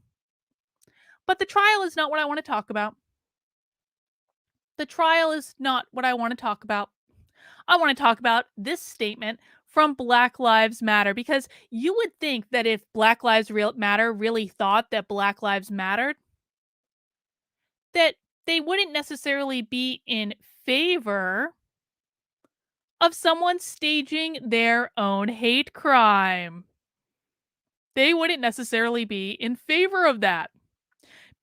But the trial is not what I want to talk about. The trial is not what I want to talk about. I want to talk about this statement from Black Lives Matter because you would think that if Matter really thought that Black Lives mattered, that they wouldn't necessarily be in favor of someone staging their own hate crime. They wouldn't necessarily be in favor of that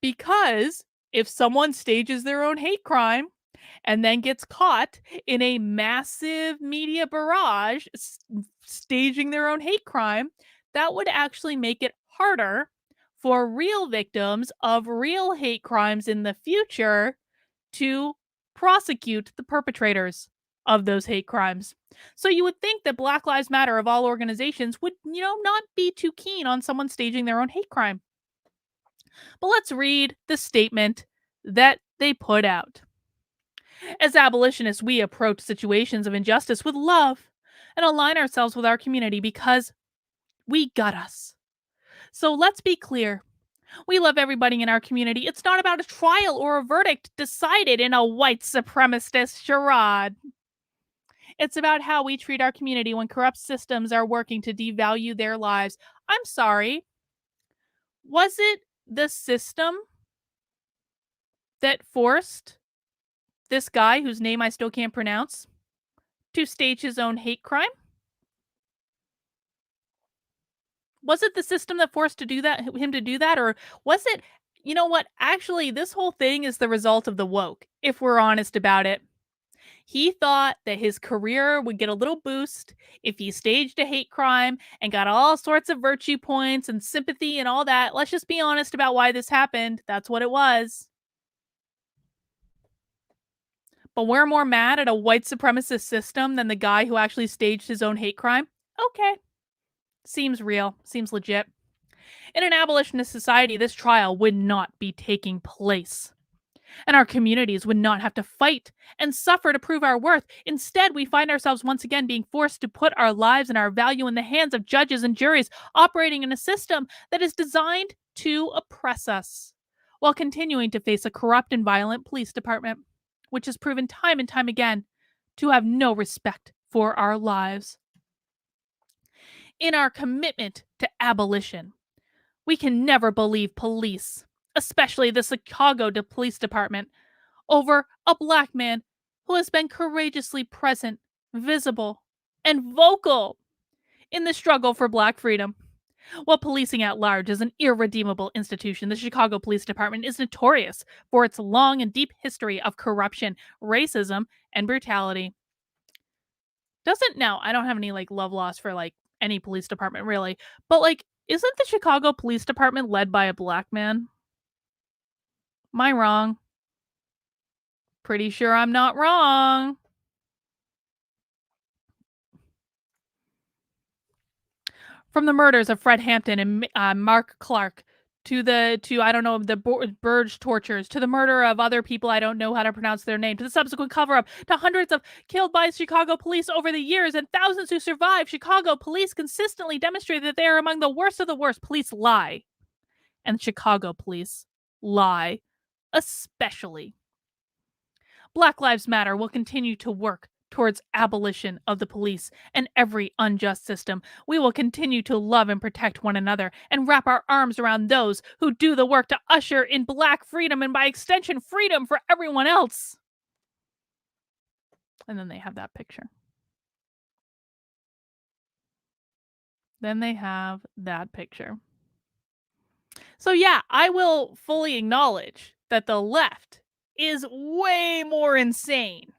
because if someone stages their own hate crime and then gets caught in a massive media barrage staging their own hate crime, that would actually make it harder for real victims of real hate crimes in the future to prosecute the perpetrators of those hate crimes. So you would think that Black Lives Matter of all organizations would, not be too keen on someone staging their own hate crime. But let's read the statement that they put out. As abolitionists, we approach situations of injustice with love and align ourselves with our community because we got us. So let's be clear. We love everybody in our community. It's not about a trial or a verdict decided in a white supremacist charade. It's about how we treat our community when corrupt systems are working to devalue their lives. I'm sorry. Was it the system that forced this guy, whose name I still can't pronounce, to stage his own hate crime? Was it the system that forced him to do that? Or was it, you know what? Actually, this whole thing is the result of the woke, if we're honest about it. He thought that his career would get a little boost if he staged a hate crime and got all sorts of virtue points and sympathy and all that. Let's just be honest about why this happened. That's what it was. But we're more mad at a white supremacist system than the guy who actually staged his own hate crime? Okay. Seems real. Seems legit. In an abolitionist society, this trial would not be taking place. And our communities would not have to fight and suffer to prove our worth. Instead, we find ourselves once again being forced to put our lives and our value in the hands of judges and juries operating in a system that is designed to oppress us while continuing to face a corrupt and violent police department, which has proven time and time again to have no respect for our lives. In our commitment to abolition, we can never believe police, especially the Chicago Police Department, over a black man who has been courageously present, visible, and vocal in the struggle for black freedom. While policing at large is an irredeemable institution, the Chicago Police Department is notorious for its long and deep history of corruption, racism, and brutality. I don't have any love lost for any police department really, but isn't the Chicago Police Department led by a black man? Am I wrong? Pretty sure I'm not wrong. From the murders of Fred Hampton and Mark Clark to I don't know the Burge tortures to the murder of other people I don't know how to pronounce their name to the subsequent cover up to hundreds of killed by Chicago police over the years and thousands who survived, Chicago police consistently demonstrate that they are among the worst of the worst. Police lie, and Chicago police lie especially. Black Lives Matter will continue to work towards abolition of the police and every unjust system. We will continue to love and protect one another and wrap our arms around those who do the work to usher in black freedom and by extension freedom for everyone else. And then they have that picture. So yeah, I will fully acknowledge that the left is way more insane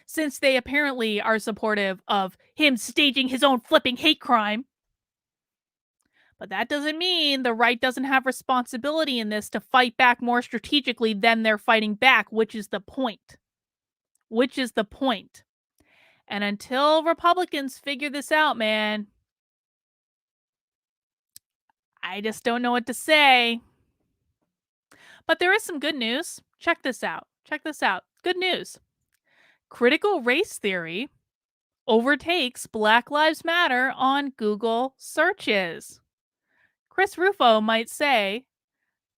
since they apparently are supportive of him staging his own flipping hate crime. But that doesn't mean the right doesn't have responsibility in this to fight back more strategically than they're fighting back, which is the point. And until Republicans figure this out, man, I just don't know what to say. But there is some good news. Check this out. Good news. Critical race theory overtakes Black Lives Matter on Google searches. Chris Rufo might say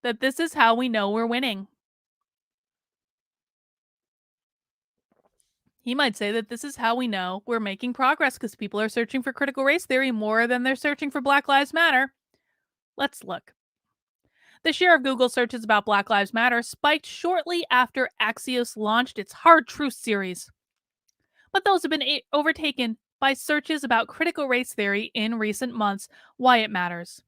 that this is how we know we're winning. He might say that this is how we know we're making progress because people are searching for critical race theory more than they're searching for Black Lives Matter. Let's look. The share of Google searches about Black Lives Matter spiked shortly after Axios launched its Hard Truth series, but those have been overtaken by searches about critical race theory in recent months. Why it matters.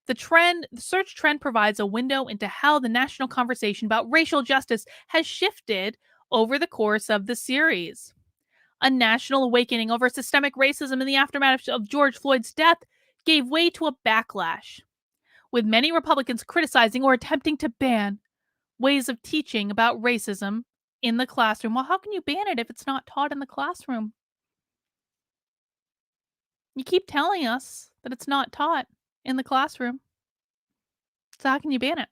The search trend provides a window into how the national conversation about racial justice has shifted over the course of the series. A national awakening over systemic racism in the aftermath of George Floyd's death gave way to a backlash, with many Republicans criticizing or attempting to ban ways of teaching about racism in the classroom. Well, how can you ban it if it's not taught in the classroom? You keep telling us that it's not taught in the classroom. So how can you ban it?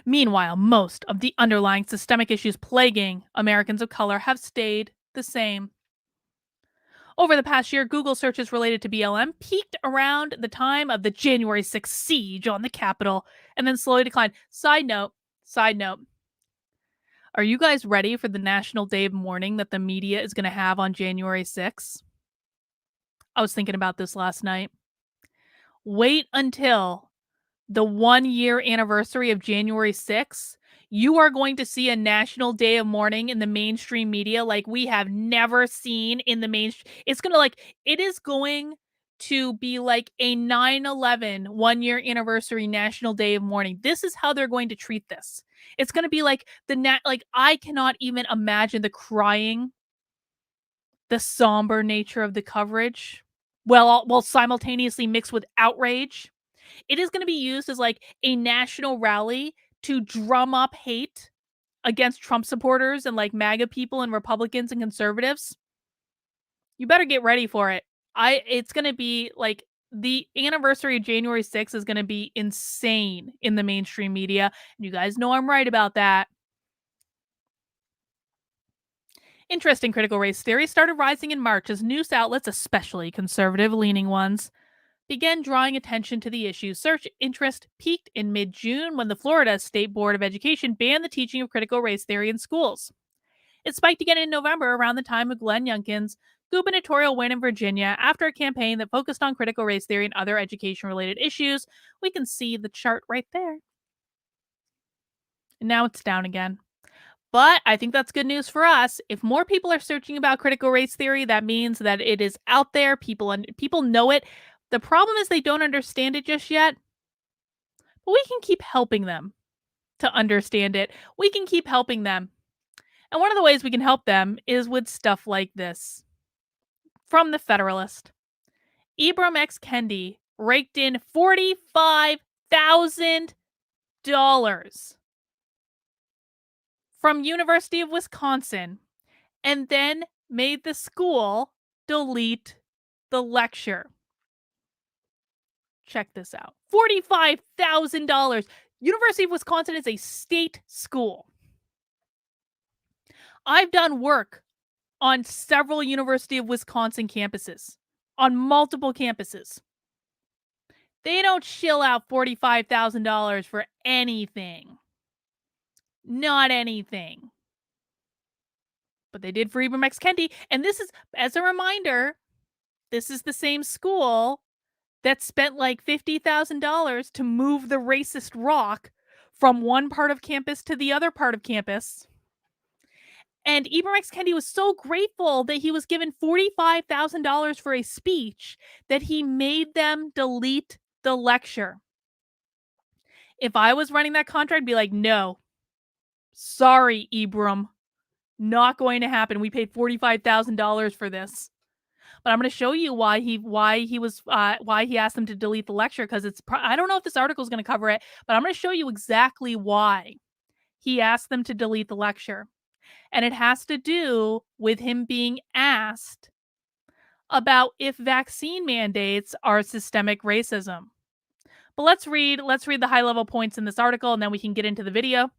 Meanwhile, most of the underlying systemic issues plaguing Americans of color have stayed the same. Over the past year, Google searches related to BLM peaked around the time of the January 6th siege on the Capitol and then slowly declined. Side note, are you guys ready for the National Day of Mourning that the media is going to have on January 6th? I was thinking about this last night. Wait until the 1 year anniversary of January 6th. You are going to see a National Day of Mourning in the mainstream media like we have never seen in the mainstream. It is going to be like a 9/11 1 year anniversary National Day of Mourning. This is how they're going to treat this. It's going to be like I cannot even imagine the crying, the somber nature of the coverage, while simultaneously mixed with outrage. It is going to be used as like a national rally to drum up hate against Trump supporters and like MAGA people and Republicans and conservatives. You better get ready for it. It's going to be like the anniversary of January 6th is going to be insane in the mainstream media. And you guys know I'm right about that. Interest in critical race theory started rising in March as news outlets, especially conservative leaning ones, began drawing attention to the issue. Search interest peaked in mid June when the Florida State Board of Education banned the teaching of critical race theory in schools. It spiked again in November around the time of Glenn Youngkin's gubernatorial win in Virginia after a campaign that focused on critical race theory and other education related issues. We can see the chart right there. And now it's down again. But I think that's good news for us. If more people are searching about critical race theory, that means that it is out there. People know it. The problem is they don't understand it just yet. But we can keep helping them to understand it. We can keep helping them. And one of the ways we can help them is with stuff like this. From the Federalist, Ibram X. Kendi raked in $45,000 from University of Wisconsin and then made the school delete the lecture. Check this out. $45,000. University of Wisconsin is a state school. I've done work on several University of Wisconsin campuses, on multiple campuses. They don't shill out $45,000 for anything. Not anything. But they did for Ibram X. Kendi. And this is, as a reminder, this is the same school that spent like $50,000 to move the racist rock from one part of campus to the other part of campus. And Ibram X. Kendi was so grateful that he was given $45,000 for a speech that he made them delete the lecture. If I was running that contract, I'd be like, no, sorry, Ibram, not going to happen. We paid $45,000 for this. But I'm going to show you why he asked them to delete the lecture, because I don't know if this article is going to cover it, but I'm going to show you exactly why he asked them to delete the lecture. And it has to do with him being asked about if vaccine mandates are systemic racism. But let's read the high-level points in this article, and then we can get into the video.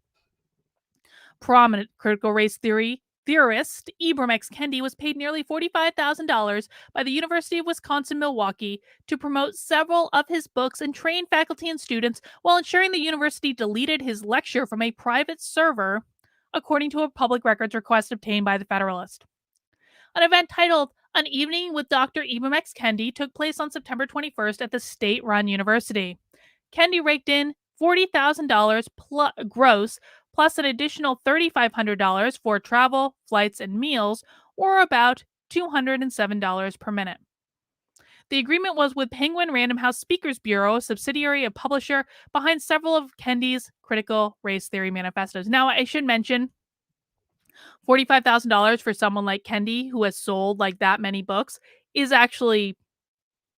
Prominent critical race theory Theorist Ibram X. Kendi was paid nearly $45,000 by the University of Wisconsin-Milwaukee to promote several of his books and train faculty and students while ensuring the university deleted his lecture from a private server, according to a public records request obtained by the Federalist. An event titled An Evening with Dr. Ibram X. Kendi took place on September 21st at the state-run university. Kendi raked in $40,000 gross, plus an additional $3,500 for travel, flights, and meals, or about $207 per minute. The agreement was with Penguin Random House Speakers Bureau, a subsidiary of publisher behind several of Kendi's critical race theory manifestos. Now, I should mention $45,000 for someone like Kendi, who has sold like that many books, is actually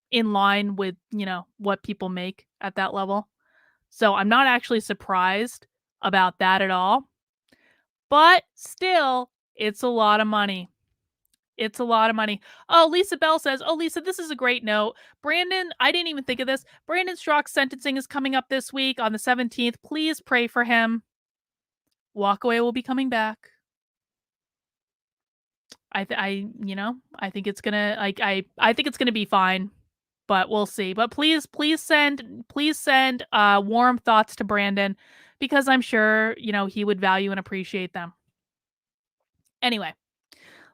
in line with, what people make at that level. So I'm not actually surprised about that at all. But still, it's a lot of money. It's a lot of money. Oh, Lisa Bell says, oh, Lisa, this is a great note. Brandon, I didn't even think of this. Brandon Strzok's sentencing is coming up this week on the 17th. Please pray for him. Walkaway will be coming back. I think it's gonna I think it's gonna be fine, but we'll see. But please send warm thoughts to Brandon, because I'm sure he would value and appreciate them. Anyway,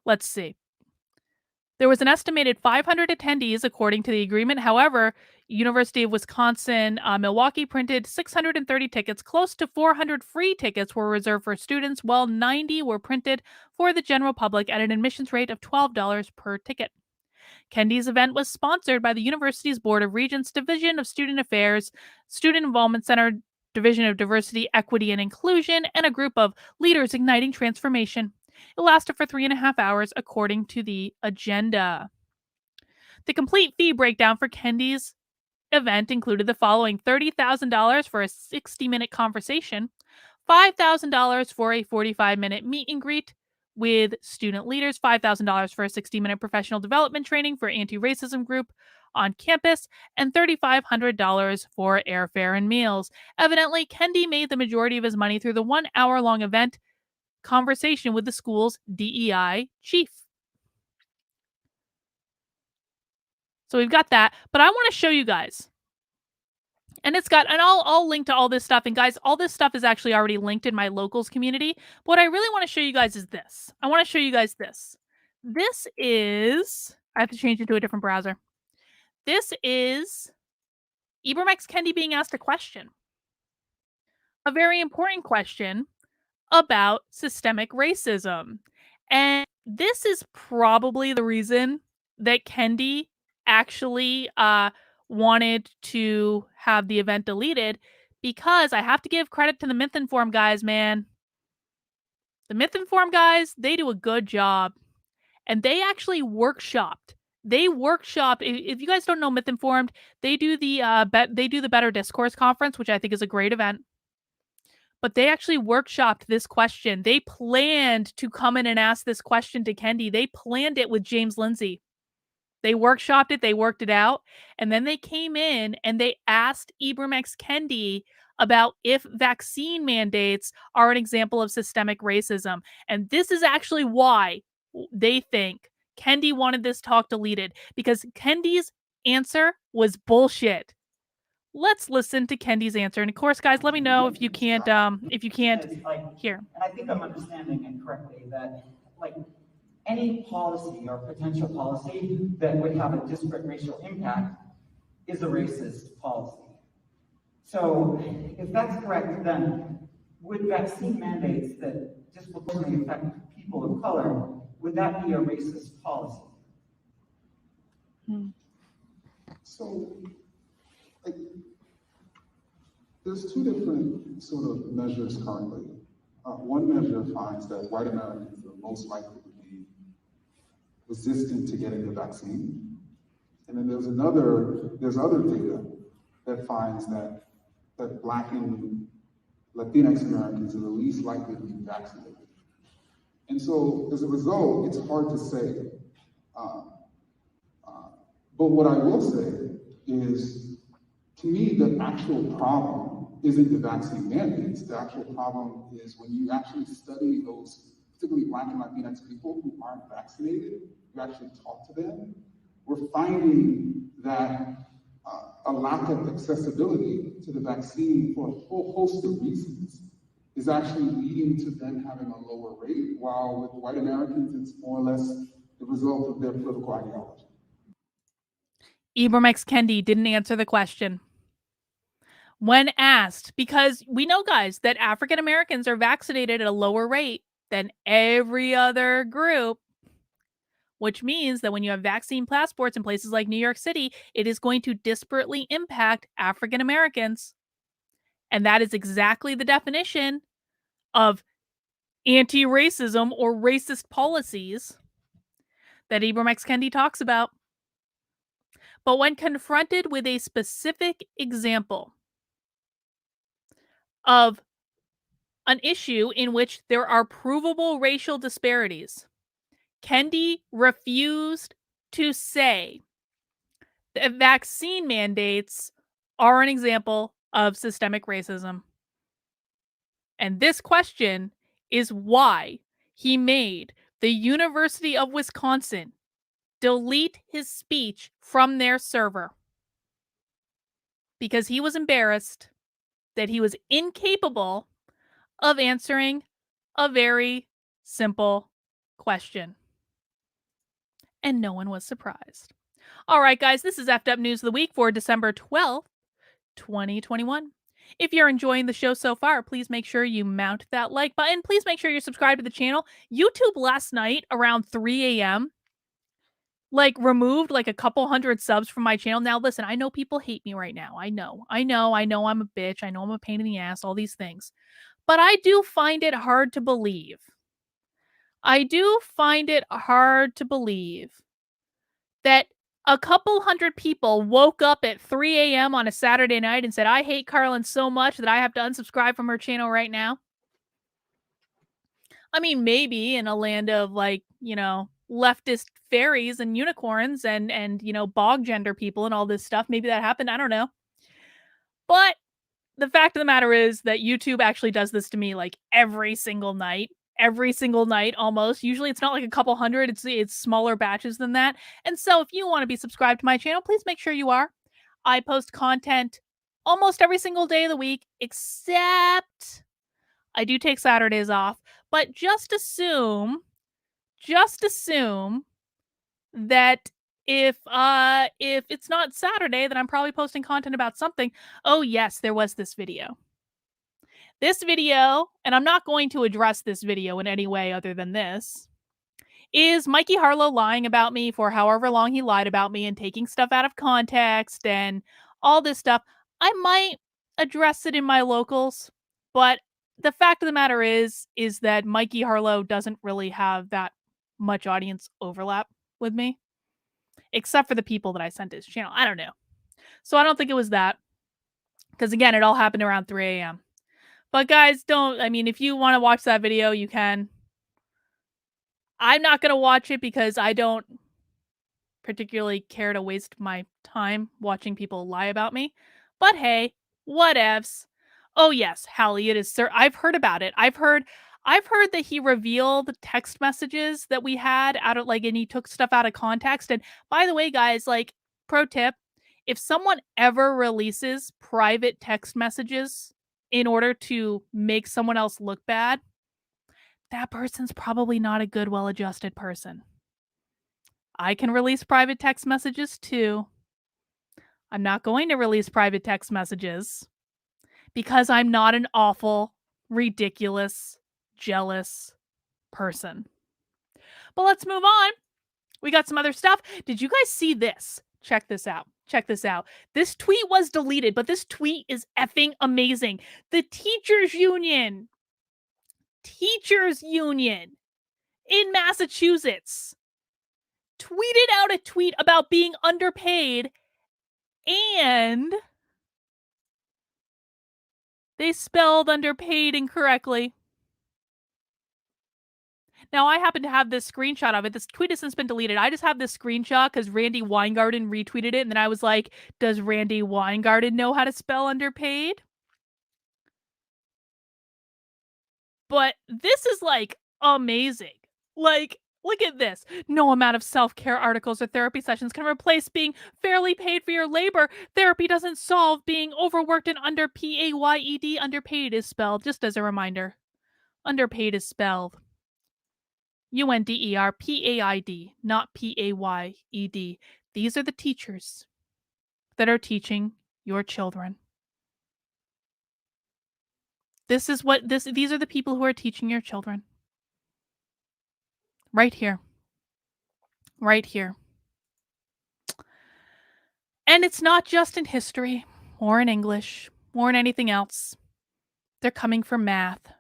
let's see. There was an estimated 500 attendees according to the agreement. However, University of Wisconsin Milwaukee printed 630 tickets. Close to 400 free tickets were reserved for students, while 90 were printed for the general public at an admissions rate of $12 per ticket. Kendi's event was sponsored by the university's Board of Regents Division of Student Affairs, Student Involvement Center, Division of Diversity, Equity, and Inclusion, and a group of leaders igniting transformation. It lasted for 3.5 hours, according to the agenda. The complete fee breakdown for Kendi's event included the following: $30,000 for a 60-minute conversation, $5,000 for a 45-minute meet and greet with student leaders, $5,000 for a 60-minute professional development training for anti-racism group on campus, and $3,500 for airfare and meals. Evidently, Kendi made the majority of his money through the 1-hour-long event conversation with the school's DEI chief. So we've got that, but I want to show you guys. And I'll link to all this stuff. And guys, all this stuff is actually already linked in my locals community. But what I really want to show you guys is this. I want to show you guys this. This is, I have to change it to a different browser. This is Ibram X. Kendi being asked a question. A very important question about systemic racism. And this is probably the reason that Kendi actually wanted to have the event deleted, because I have to give credit to the Myth Informed guys, man. The Myth Informed guys, they do a good job. And they actually workshopped. If you guys don't know Myth Informed, they do the Better Discourse Conference, which I think is a great event. But they actually workshopped this question. They planned to come in and ask this question to Kendi. They planned it with James Lindsay. They workshopped it, they worked it out, and then they came in and they asked Ibram X. Kendi about if vaccine mandates are an example of systemic racism. And this is actually why they think Kendi wanted this talk deleted, because Kendi's answer was bullshit. Let's listen to Kendi's answer. And of course, guys, let me know if you can't hear. And I think I'm understanding it correctly, that any policy or potential policy that would have a disparate racial impact is a racist policy. So if that's correct, then would vaccine mandates that disproportionately affect people of color, would that be a racist policy? So there's two different sort of measures currently. One measure finds that white Americans are most likely to be resistant to getting the vaccine. And then there's other data that finds that Black and Latinx Americans are the least likely to be vaccinated. And so as a result, it's hard to say. But what I will say is, to me, the actual problem isn't the vaccine mandates. The actual problem is when you actually study those particularly Black and Latinx people who aren't vaccinated, you actually talk to them, we're finding that a lack of accessibility to the vaccine for a whole host of reasons is actually leading to them having a lower rate, while with white Americans, it's more or less the result of their political ideology. Ibram X. Kendi didn't answer the question. When asked, because we know, guys, that African Americans are vaccinated at a lower rate than every other group, which means that when you have vaccine passports in places like New York City, it is going to disparately impact African Americans. And that is exactly the definition of anti-racism or racist policies that Ibram X. Kendi talks about. But when confronted with a specific example of an issue in which there are provable racial disparities, Kendi refused to say that vaccine mandates are an example of systemic racism. And this question is why he made the University of Wisconsin delete his speech from their server. Because he was embarrassed that he was incapable of answering a very simple question. And no one was surprised. All right, guys, this is Effed Up News of the Week for December 12th, 2021. If you're enjoying the show so far, please make sure you mount that like button. Please make sure you're subscribed to the channel. YouTube last night around 3 a.m. removed a couple hundred subs from my channel. Now, listen, I know people hate me right now. I know I'm a bitch. I know I'm a pain in the ass, all these things. But I do find it hard to believe. That a couple hundred people woke up at 3 a.m. on a Saturday night and said, I hate Carlin so much that I have to unsubscribe from her channel right now. I mean, maybe in a land of leftist fairies and unicorns and bog gender people and all this stuff, maybe that happened. I don't know. But the fact of the matter is that YouTube actually does this to me every single night almost. Usually it's not a couple hundred, it's smaller batches than that. And so if you want to be subscribed to my channel, please make sure you are. I post content almost every single day of the week, except I do take Saturdays off. But just assume that if it's not Saturday, then I'm probably posting content about something. Oh yes, there was this video. This video, and I'm not going to address this video in any way other than this, is Mikey Harlow lying about me for however long he lied about me and taking stuff out of context and all this stuff. I might address it in my locals, but the fact of the matter is that Mikey Harlow doesn't really have that much audience overlap with me, except for the people that I sent to his channel. I don't know. So I don't think it was that, because again, it all happened around 3 a.m. But guys, if you want to watch that video, you can. I'm not going to watch it because I don't particularly care to waste my time watching people lie about me. But hey, whatevs. Oh yes, Hallie, it is, sir. I've heard about it. I've heard that he revealed text messages that we had out of and he took stuff out of context. And by the way, guys, pro tip, if someone ever releases private text messages in order to make someone else look bad, that person's probably not a good, well-adjusted person. I can release private text messages too. I'm not going to release private text messages because I'm not an awful, ridiculous, jealous person. But let's move on. We got some other stuff. Did you guys see this? Check this out. This tweet was deleted, but this tweet is effing amazing. The teachers union in Massachusetts tweeted out a tweet about being underpaid, and they spelled underpaid incorrectly. Now, I happen to have this screenshot of it. This tweet has since been deleted. I just have this screenshot because Randy Weingarten retweeted it, and then I was like, does Randy Weingarten know how to spell underpaid? But this is amazing. Like, look at this. No amount of self-care articles or therapy sessions can replace being fairly paid for your labor. Therapy doesn't solve being overworked and underpaid. Underpaid is spelled, just as a reminder. Underpaid is spelled UNDERPAID, not PAYED. These are the teachers that are teaching your children. These are the people who are teaching your children. Right here. Right here. And it's not just in history or in English or in anything else. They're coming for math.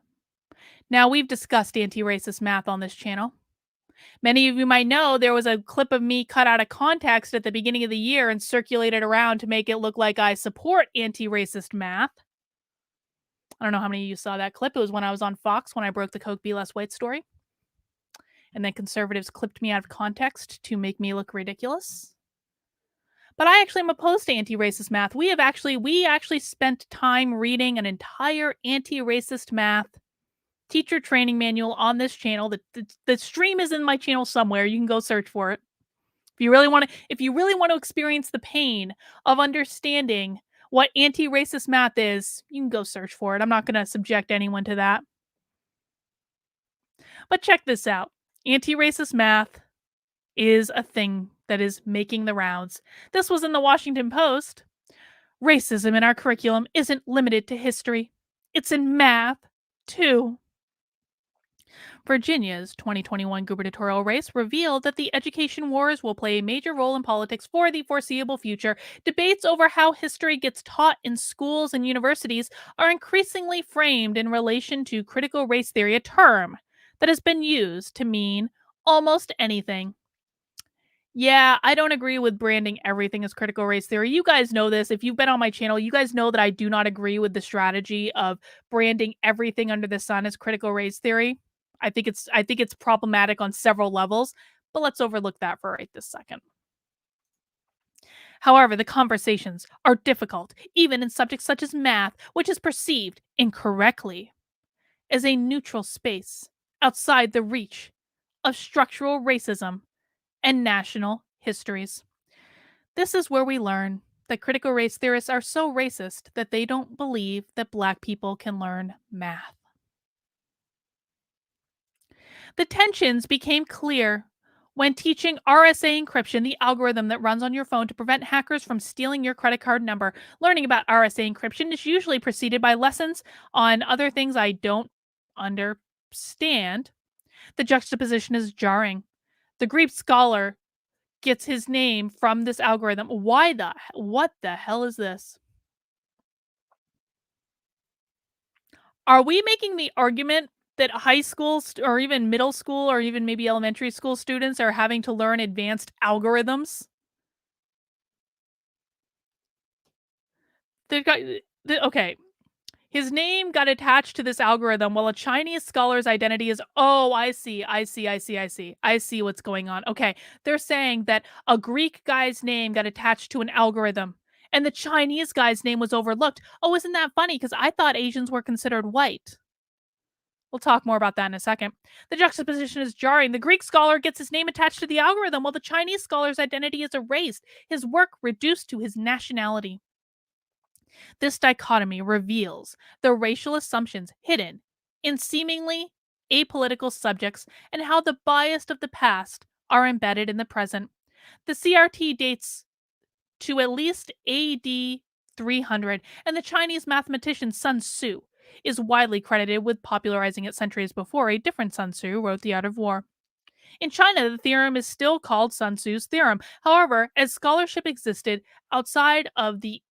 Now, we've discussed anti-racist math on this channel. Many of you might know there was a clip of me cut out of context at the beginning of the year and circulated around to make it look like I support anti-racist math. I don't know how many of you saw that clip. It was when I was on Fox when I broke the Coke Be Less White story. And then conservatives clipped me out of context to make me look ridiculous. But I actually am opposed to anti-racist math. We actually spent time reading an entire anti-racist math teacher training manual on this channel. The stream is in my channel somewhere. You can go search for it. If you really want to experience the pain of understanding what anti-racist math is, you can go search for it. I'm not going to subject anyone to that. But check this out. Anti-racist math is a thing that is making the rounds. This was in the Washington Post. Racism in our curriculum isn't limited to history. It's in math, too. Virginia's 2021 gubernatorial race revealed that the education wars will play a major role in politics for the foreseeable future. Debates over how history gets taught in schools and universities are increasingly framed in relation to critical race theory, a term that has been used to mean almost anything. Yeah, I don't agree with branding everything as critical race theory. You guys know this. If you've been on my channel, you guys know that I do not agree with the strategy of branding everything under the sun as critical race theory. I think it's problematic on several levels, but let's overlook that for right this second. However, the conversations are difficult, even in subjects such as math, which is perceived incorrectly as a neutral space outside the reach of structural racism and national histories. This is where we learn that critical race theorists are so racist that they don't believe that Black people can learn math. The tensions became clear when teaching RSA encryption, the algorithm that runs on your phone to prevent hackers from stealing your credit card number. Learning about RSA encryption is usually preceded by lessons on other things I don't understand. The juxtaposition is jarring. The Greek scholar gets his name from this algorithm. What the hell is this? Are we making the argument that high school or even middle school or even maybe elementary school students are having to learn advanced algorithms? Okay. His name got attached to this algorithm while a Chinese scholar's identity is, oh, I see what's going on. Okay, they're saying that a Greek guy's name got attached to an algorithm and the Chinese guy's name was overlooked. Oh, isn't that funny? Because I thought Asians were considered white. We'll talk more about that in a second. The juxtaposition is jarring. The Greek scholar gets his name attached to the algorithm while the Chinese scholar's identity is erased, his work reduced to his nationality. This dichotomy reveals the racial assumptions hidden in seemingly apolitical subjects and how the bias of the past are embedded in the present. The CRT dates to at least AD 300, and the Chinese mathematician Sun Tzu is widely credited with popularizing it centuries before. A different Sun Tzu wrote The Art of War. In China, the theorem is still called Sun Tzu's theorem. However, as scholarship existed outside of the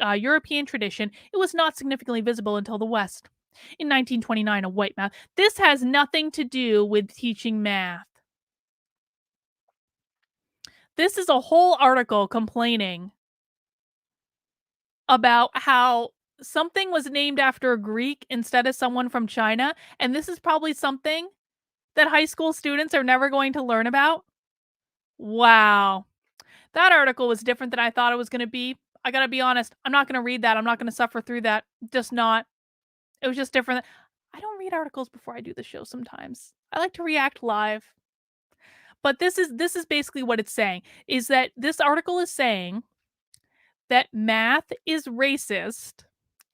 European tradition, it was not significantly visible until the West. In 1929, a white math. This has nothing to do with teaching math. This is a whole article complaining about how something was named after a Greek instead of someone from China, and this is probably something that high school students are never going to learn about? Wow. That article was different than I thought it was going to be. I got to be honest. I'm not going to read that. I'm not going to suffer through that. Just not. It was just different. I don't read read articles before I do the show sometimes. I like to react live. But this is basically what it's saying, is that this article is saying that math is racist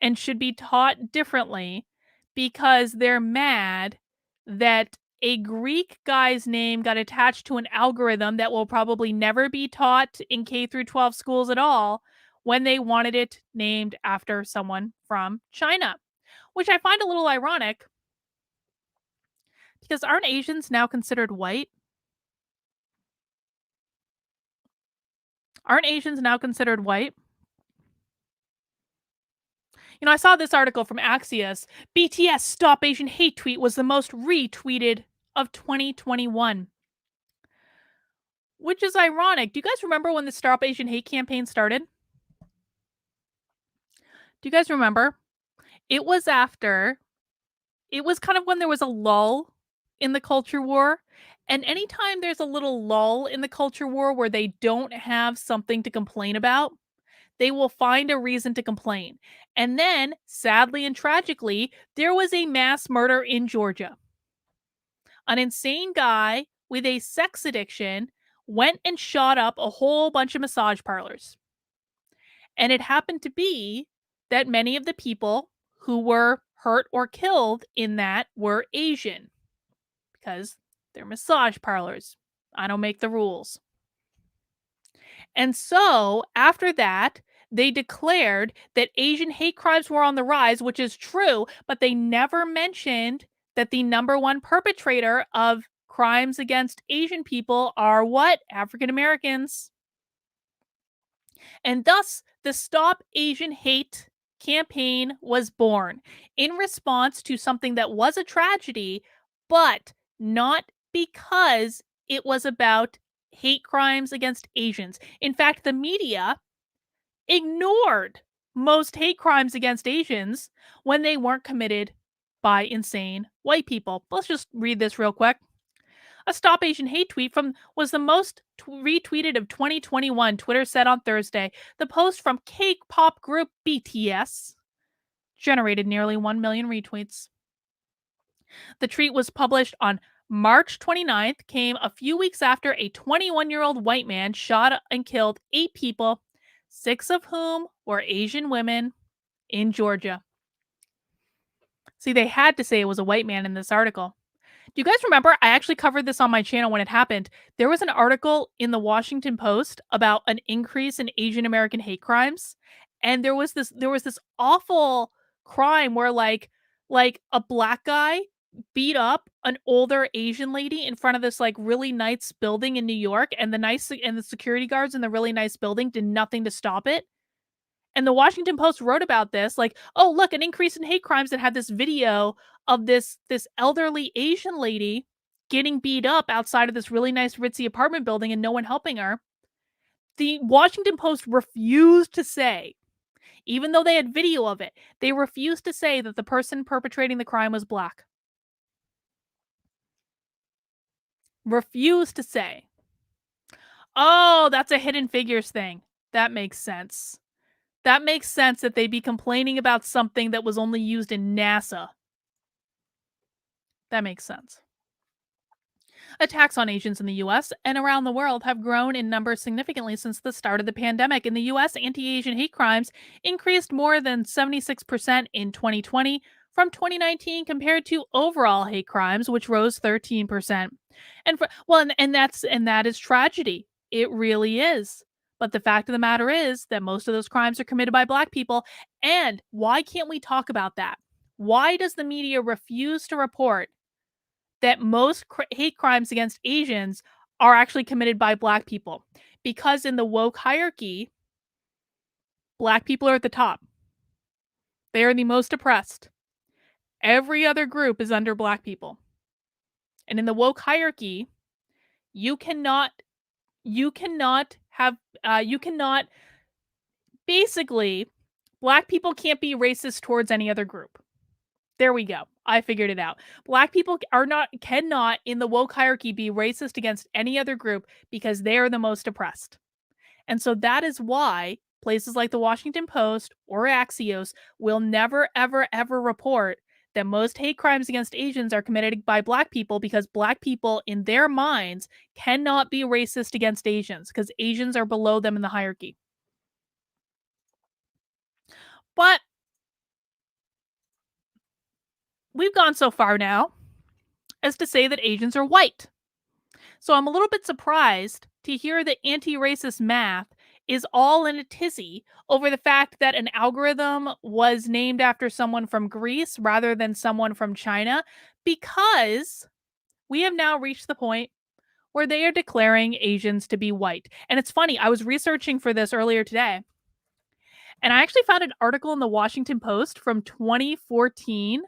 and should be taught differently because they're mad that a Greek guy's name got attached to an algorithm that will probably never be taught in K through 12 schools at all when they wanted it named after someone from China, which I find a little ironic because aren't Asians now considered white? Aren't Asians now considered white? You know, I saw this article from Axios. BTS Stop Asian Hate tweet was the most retweeted of 2021. Which is ironic. Do you guys remember when the Stop Asian Hate campaign started? Do you guys remember? It was kind of when there was a lull in the culture war. And anytime there's a little lull in the culture war where they don't have something to complain about, they will find a reason to complain. And then, sadly and tragically, there was a mass murder in Georgia. An insane guy with a sex addiction went and shot up a whole bunch of massage parlors. And it happened to be that many of the people who were hurt or killed in that were Asian because they're massage parlors. I don't make the rules. And so after that, they declared that Asian hate crimes were on the rise, which is true, but they never mentioned that the number one perpetrator of crimes against Asian people are what? African Americans. And thus, the Stop Asian Hate campaign was born in response to something that was a tragedy, but not because it was about hate crimes against Asians. In fact, the media ignored most hate crimes against Asians when they weren't committed by insane white people. Let's just read this real quick. A Stop Asian Hate tweet was the most retweeted of 2021, Twitter said on Thursday. The post from K-pop group BTS generated nearly 1 million retweets. The tweet was published on March 29th, came a few weeks after a 21-year-old white man shot and killed 8 people, 6 of whom were Asian women in Georgia. See, they had to say it was a white man in this article. Do you guys remember? I actually covered this on my channel when it happened. There was an article in the Washington Post about an increase in Asian American hate crimes. And there was this awful crime where like a black guy beat up an older Asian lady in front of this like really nice building in New York, and the security guards in the really nice building did nothing to stop it. And the Washington Post wrote about this, like, oh, look, an increase in hate crimes, that had this video of this elderly Asian lady getting beat up outside of this really nice ritzy apartment building and no one helping her. The Washington Post refused to say, even though they had video of it, they refused to say that the person perpetrating the crime was black. Refused to say. Oh, that's a Hidden Figures thing. That makes sense. That makes sense that they'd be complaining about something that was only used in NASA. That makes sense. Attacks on Asians in the US and around the world have grown in numbers significantly since the start of the pandemic. In the US, anti-Asian hate crimes increased more than 76% in 2020 from 2019 compared to overall hate crimes, which rose 13%. And that is tragedy. It really is. But the fact of the matter is that most of those crimes are committed by black people. And why can't we talk about that? Why does the media refuse to report that most hate crimes against Asians are actually committed by black people? Because in the woke hierarchy, black people are at the top. They are the most oppressed. Every other group is under black people. And in the woke hierarchy, you cannot basically, black people can't be racist towards any other group. There we go. I figured it out. Black people cannot in the woke hierarchy be racist against any other group because they are the most oppressed. And so that is why places like the Washington Post or Axios will never, ever, ever report that most hate crimes against Asians are committed by Black people because Black people, in their minds, cannot be racist against Asians because Asians are below them in the hierarchy. But we've gone so far now as to say that Asians are white. So I'm a little bit surprised to hear that anti-racist math is all in a tizzy over the fact that an algorithm was named after someone from Greece rather than someone from China, because we have now reached the point where they are declaring Asians to be white. And it's funny, I was researching for this earlier today, and I actually found an article in the Washington Post from 2014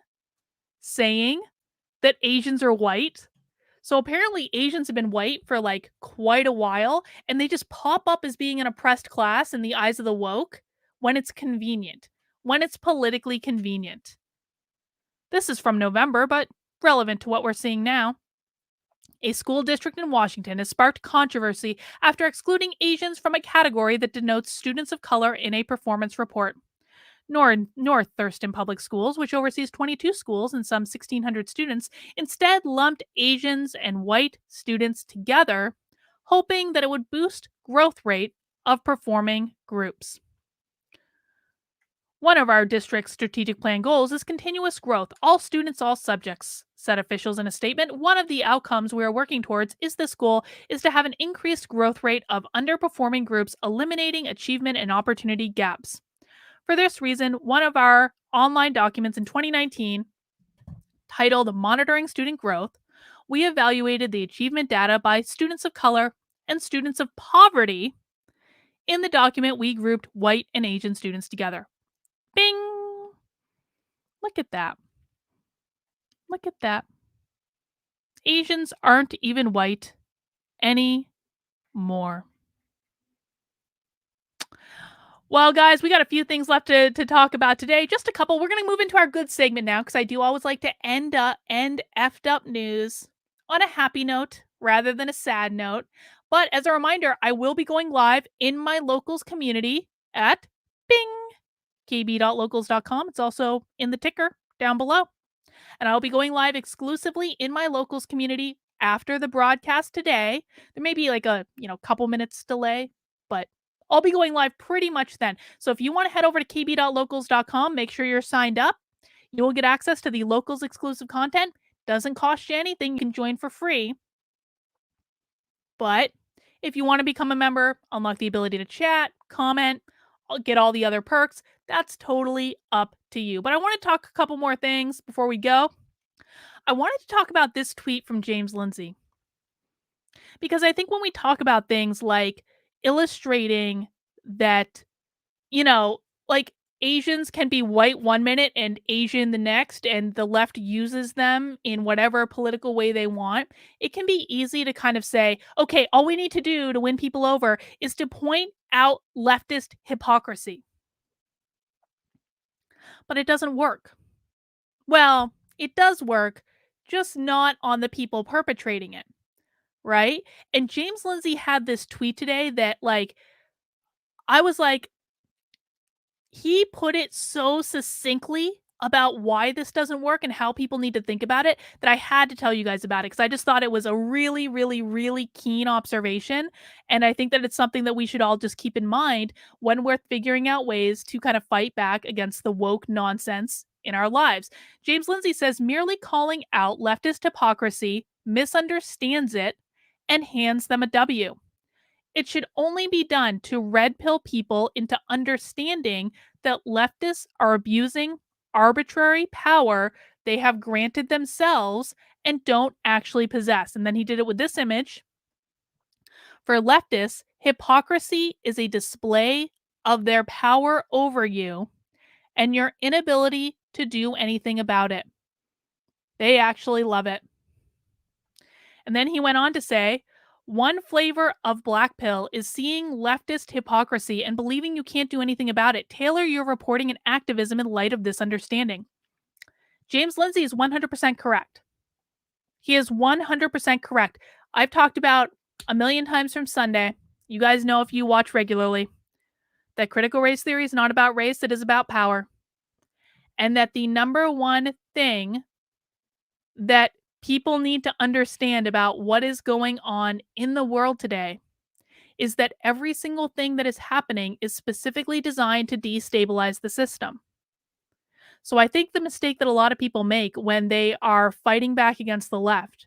saying that Asians are white. So apparently Asians have been white for like quite a while, and they just pop up as being an oppressed class in the eyes of the woke when it's convenient, when it's politically convenient. This is from November, but relevant to what we're seeing now. A school district in Washington has sparked controversy after excluding Asians from a category that denotes students of color in a performance report. North Thurston Public Schools, which oversees 22 schools and some 1,600 students, instead lumped Asians and white students together, hoping that it would boost growth rate of performing groups. One of our district's strategic plan goals is continuous growth, all students, all subjects, said officials in a statement. One of the outcomes we are working towards is this goal is to have an increased growth rate of underperforming groups, eliminating achievement and opportunity gaps. For this reason, one of our online documents in 2019, titled Monitoring Student Growth, we evaluated the achievement data by students of color and students of poverty. In the document, we grouped white and Asian students together. Bing! Look at that. Look at that. Asians aren't even white anymore. Well, guys, we got a few things left to talk about today. Just a couple. We're going to move into our good segment now because I do always like to end effed up news on a happy note rather than a sad note. But as a reminder, I will be going live in my locals community at Bing, kb.locals.com. It's also in the ticker down below. And I'll be going live exclusively in my locals community after the broadcast today. There may be like a, couple minutes delay, but I'll be going live pretty much then. So if you want to head over to kb.locals.com, make sure you're signed up. You will get access to the locals exclusive content. Doesn't cost you anything. You can join for free. But if you want to become a member, unlock the ability to chat, comment, get all the other perks, that's totally up to you. But I want to talk a couple more things before we go. I wanted to talk about this tweet from James Lindsay, because I think when we talk about things like illustrating that, like Asians can be white one minute and Asian the next, and the left uses them in whatever political way they want, it can be easy to kind of say, okay, all we need to do to win people over is to point out leftist hypocrisy. But it doesn't work. Well, it does work, just not on the people perpetrating it, right? And James Lindsay had this tweet today that, I was like, he put it so succinctly about why this doesn't work and how people need to think about it that I had to tell you guys about it, because I just thought it was a really, really, really keen observation. And I think that it's something that we should all just keep in mind when we're figuring out ways to kind of fight back against the woke nonsense in our lives. James Lindsay says merely calling out leftist hypocrisy misunderstands it and hands them a W. It should only be done to red pill people into understanding that leftists are abusing arbitrary power they have granted themselves and don't actually possess. And then he did it with this image. For leftists, hypocrisy is a display of their power over you and your inability to do anything about it. They actually love it. And then he went on to say, one flavor of black pill is seeing leftist hypocrisy and believing you can't do anything about it. Tailor your reporting and activism in light of this understanding. James Lindsay is 100% correct. He is 100% correct. I've talked about a million times from Sunday. You guys know, if you watch regularly, that critical race theory is not about race, it is about power. And that the number one thing that people need to understand about what is going on in the world today is that every single thing that is happening is specifically designed to destabilize the system. So I think the mistake that a lot of people make when they are fighting back against the left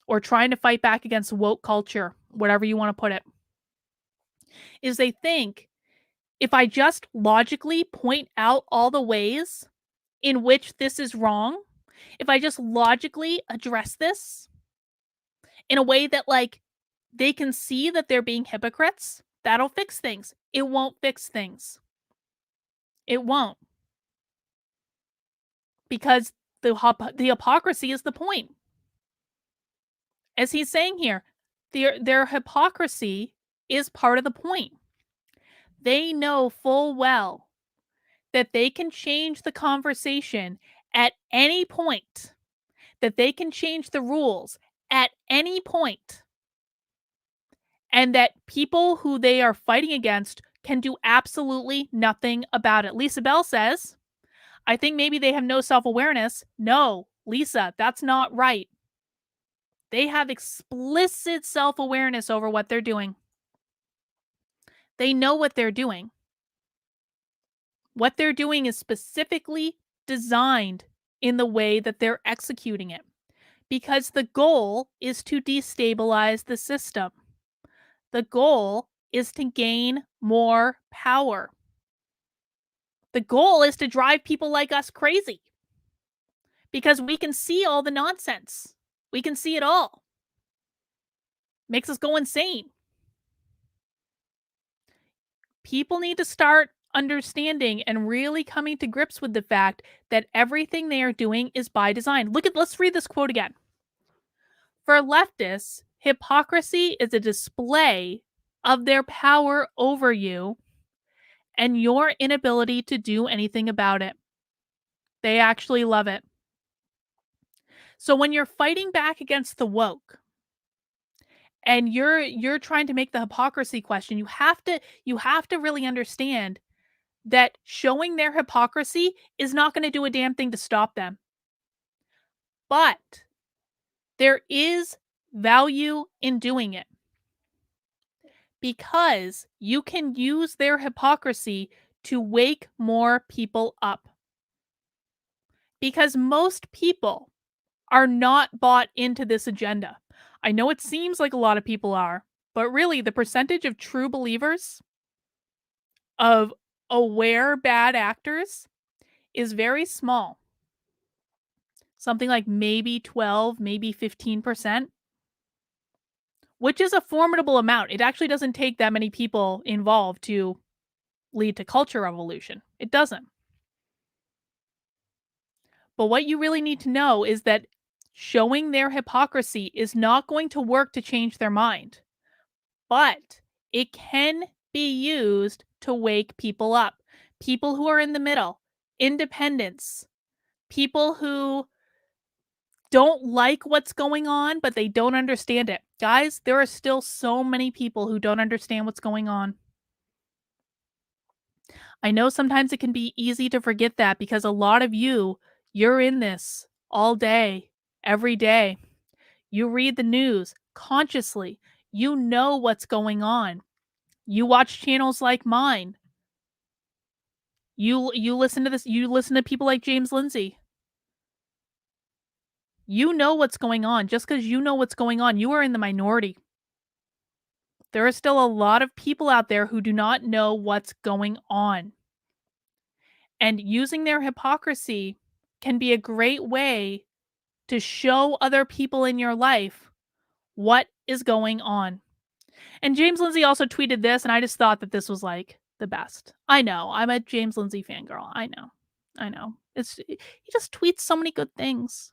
or trying to fight back against woke culture, whatever you want to put it, is they think if I just logically point out all the ways in which this is wrong, if I just logically address this in a way that like they can see that they're being hypocrites, that'll fix things. It won't fix things. It won't. Because the hypocrisy is the point. As he's saying here, their hypocrisy is part of the point. They know full well that they can change the conversation at any point, that they can change the rules at any point, and that people who they are fighting against can do absolutely nothing about it. Lisa Bell says, I think maybe they have no self-awareness. No, Lisa, that's not right. They have explicit self-awareness over what they're doing. They know what they're doing. What they're doing is specifically designed in the way that they're executing it, because the goal is to destabilize the system. The goal is to gain more power. The goal is to drive people like us crazy because we can see all the nonsense. We can see it all. Makes us go insane. People need to start understanding and really coming to grips with the fact that everything they are doing is by design. Let's read this quote again. For leftists, hypocrisy is a display of their power over you and your inability to do anything about it. They actually love it. So when you're fighting back against the woke and you're trying to make the hypocrisy question, you have to really understand that showing their hypocrisy is not going to do a damn thing to stop them. But there is value in doing it because you can use their hypocrisy to wake more people up. Because most people are not bought into this agenda. I know it seems like a lot of people are, but really the percentage of true believers, of aware bad actors, is very small. Something like maybe 12, maybe 15%, which is a formidable amount. It actually doesn't take that many people involved to lead to culture revolution. It doesn't. But what you really need to know is that showing their hypocrisy is not going to work to change their mind, but it can be used to wake people up. People who are in the middle, independents, people who don't like what's going on, but they don't understand it. Guys, there are still so many people who don't understand what's going on. I know sometimes it can be easy to forget that because a lot of you're in this all day, every day. You read the news consciously. You know what's going on. You watch channels like mine. You listen to this. You listen to people like James Lindsay. You know what's going on. Just because you know what's going on, you are in the minority. There are still a lot of people out there who do not know what's going on. And using their hypocrisy can be a great way to show other people in your life what is going on. And James Lindsay also tweeted this, and I just thought that this was like the best. I know, I'm a James Lindsay fangirl. I know. He just tweets so many good things.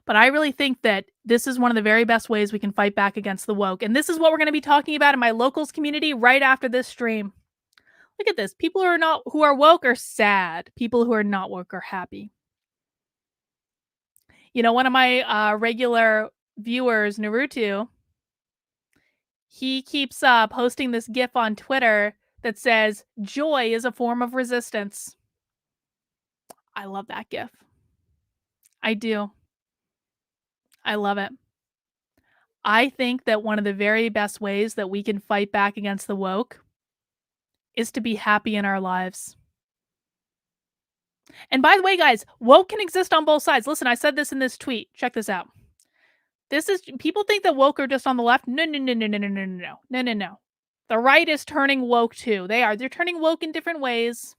But I really think that this is one of the very best ways we can fight back against the woke. And this is what we're going to be talking about in my locals community right after this stream. Look at this. People who are woke are sad. People who are not woke are happy. You know, one of my regular viewers, Naruto, he keeps posting this GIF on Twitter that says, joy is a form of resistance. I love that gif. I do. I love it. I think that one of the very best ways that we can fight back against the woke is to be happy in our lives. And by the way, guys, woke can exist on both sides. Listen, I said this in this tweet. Check this out. This is people think that woke are just on the left. No, no, no, no, no, no, no, no, no, no, no. The right is turning woke too. They're turning woke in different ways.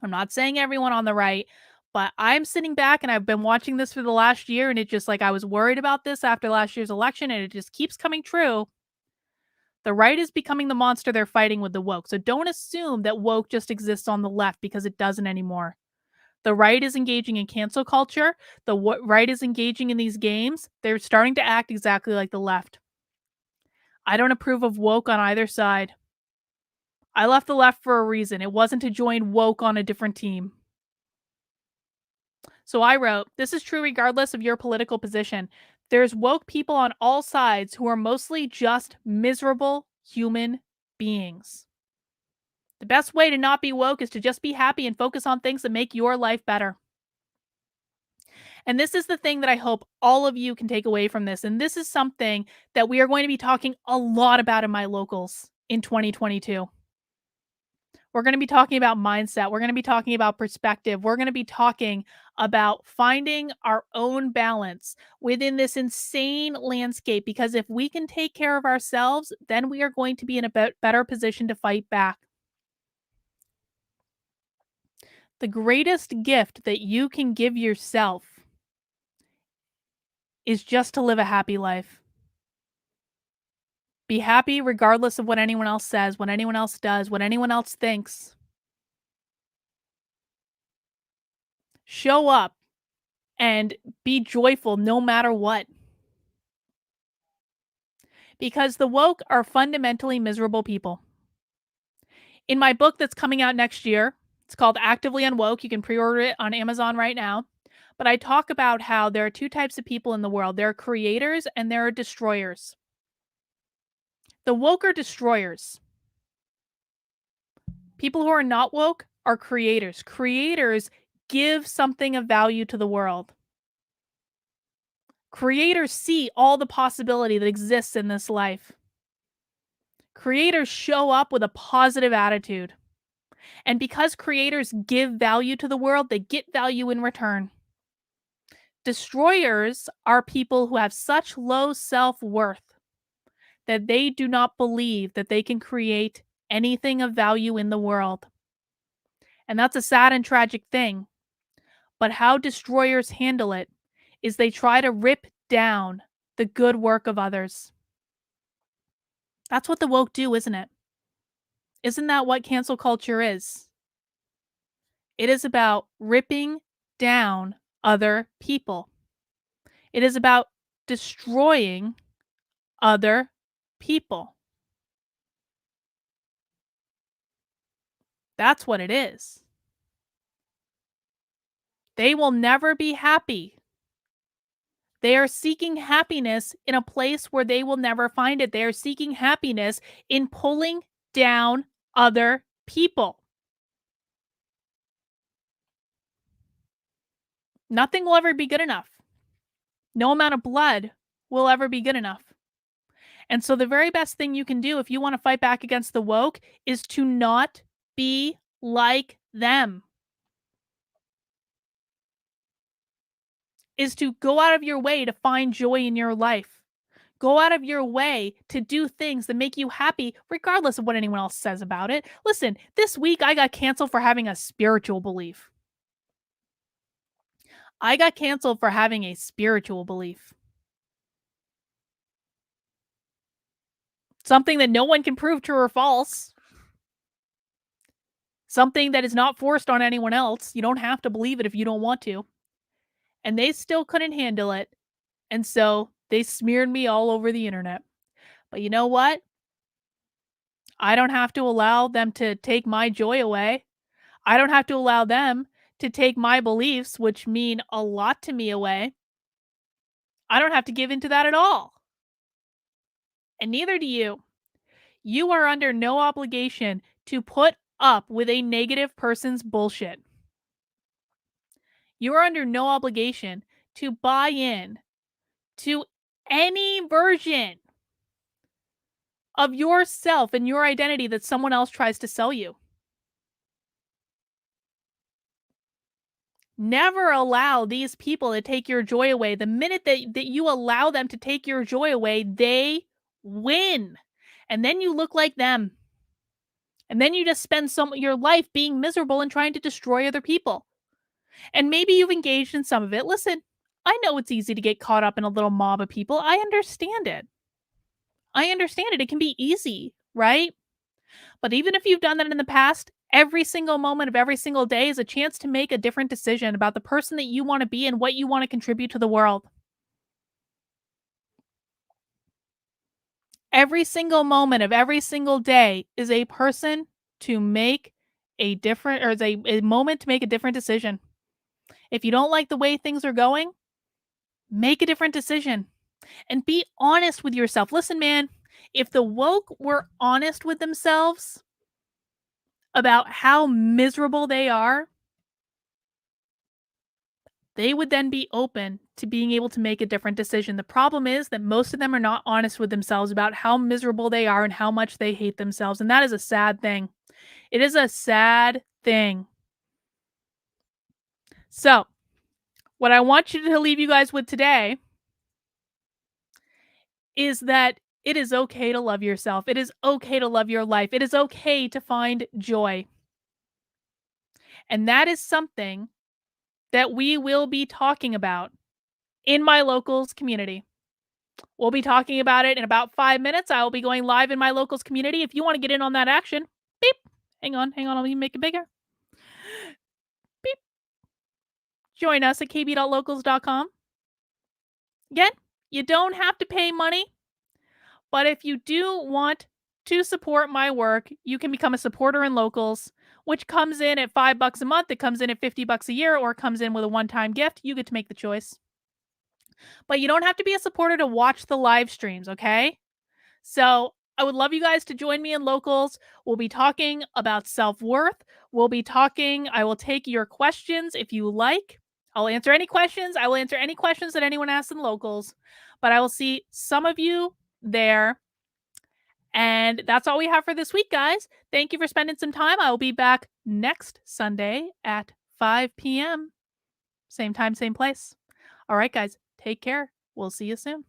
I'm not saying everyone on the right, but I'm sitting back and I've been watching this for the last year, and it just like I was worried about this after last year's election, and it just keeps coming true. The right is becoming the monster they're fighting with the woke. So don't assume that woke just exists on the left, because it doesn't anymore. The right is engaging in cancel culture. The right is engaging in these games. They're starting to act exactly like the left. I don't approve of woke on either side. I left the left for a reason. It wasn't to join woke on a different team. So I wrote, this is true regardless of your political position. There's woke people on all sides who are mostly just miserable human beings. The best way to not be woke is to just be happy and focus on things that make your life better. And this is the thing that I hope all of you can take away from this. And this is something that we are going to be talking a lot about in my locals in 2022. We're going to be talking about mindset. We're going to be talking about perspective. We're going to be talking about finding our own balance within this insane landscape. Because if we can take care of ourselves, then we are going to be in a better position to fight back. The greatest gift that you can give yourself is just to live a happy life. Be happy regardless of what anyone else says, what anyone else does, what anyone else thinks. Show up and be joyful no matter what. Because the woke are fundamentally miserable people. In my book that's coming out next year, it's called Actively Unwoke. You can pre-order it on Amazon right now. But I talk about how there are two types of people in the world. There are creators and there are destroyers. The woke are destroyers. People who are not woke are creators. Creators give something of value to the world. Creators see all the possibility that exists in this life. Creators show up with a positive attitude. And because creators give value to the world, they get value in return. Destroyers are people who have such low self-worth that they do not believe that they can create anything of value in the world. And that's a sad and tragic thing. But how destroyers handle it is they try to rip down the good work of others. That's what the woke do, isn't it? Isn't that what cancel culture is? It is about ripping down other people. It is about destroying other people. That's what it is. They will never be happy. They are seeking happiness in a place where they will never find it. They are seeking happiness in pulling down other people. Nothing will ever be good enough. No amount of blood will ever be good enough. And so the very best thing you can do if you want to fight back against the woke is to not be like them. Is to go out of your way to find joy in your life. Go out of your way to do things that make you happy, regardless of what anyone else says about it. Listen, this week I got canceled for having a spiritual belief. I got canceled for having a spiritual belief. Something that no one can prove true or false. Something that is not forced on anyone else. You don't have to believe it if you don't want to. And they still couldn't handle it. And so they smeared me all over the internet. But you know what? I don't have to allow them to take my joy away. I don't have to allow them to take my beliefs, which mean a lot to me, away. I don't have to give into that at all. And neither do you. You are under no obligation to put up with a negative person's bullshit. You are under no obligation to buy in to any version of yourself and your identity that someone else tries to sell you. Never allow these people to take your joy away. The minute that you allow them to take your joy away, they win. And then you look like them. And then you just spend your life being miserable and trying to destroy other people. And maybe you've engaged in some of it. Listen, I know it's easy to get caught up in a little mob of people. I understand it. It can be easy, right? But even if you've done that in the past, every single moment of every single day is a chance to make a different decision about the person that you want to be and what you want to contribute to the world. Every single moment of every single day is a person to make a different, or is a moment to make a different decision. If you don't like the way things are going, make a different decision and be honest with yourself. Listen, man, if the woke were honest with themselves about how miserable they are, they would then be open to being able to make a different decision. The problem is that most of them are not honest with themselves about how miserable they are and how much they hate themselves. And that is a sad thing. It is a sad thing. So, what I want you to leave you guys with today is that it is okay to love yourself. It is okay to love your life. It is okay to find joy. And that is something that we will be talking about in my locals community. We'll be talking about it in about 5 minutes. I will be going live in my locals community. If you want to get in on that action, beep. Hang on. Let me make it bigger. Beep. Join us at kb.locals.com. Again, you don't have to pay money, but if you do want to support my work, you can become a supporter in locals, which comes in at $5 a month. It comes in at $50 a year, or comes in with a one-time gift. You get to make the choice. But you don't have to be a supporter to watch the live streams, okay? So I would love you guys to join me in locals. We'll be talking about self-worth. I will take your questions if you like. I'll answer any questions. I will answer any questions that anyone asks in locals. But I will see some of you there. And that's all we have for this week, guys. Thank you for spending some time. I will be back next Sunday at 5 p.m. Same time, same place. All right, guys. Take care. We'll see you soon.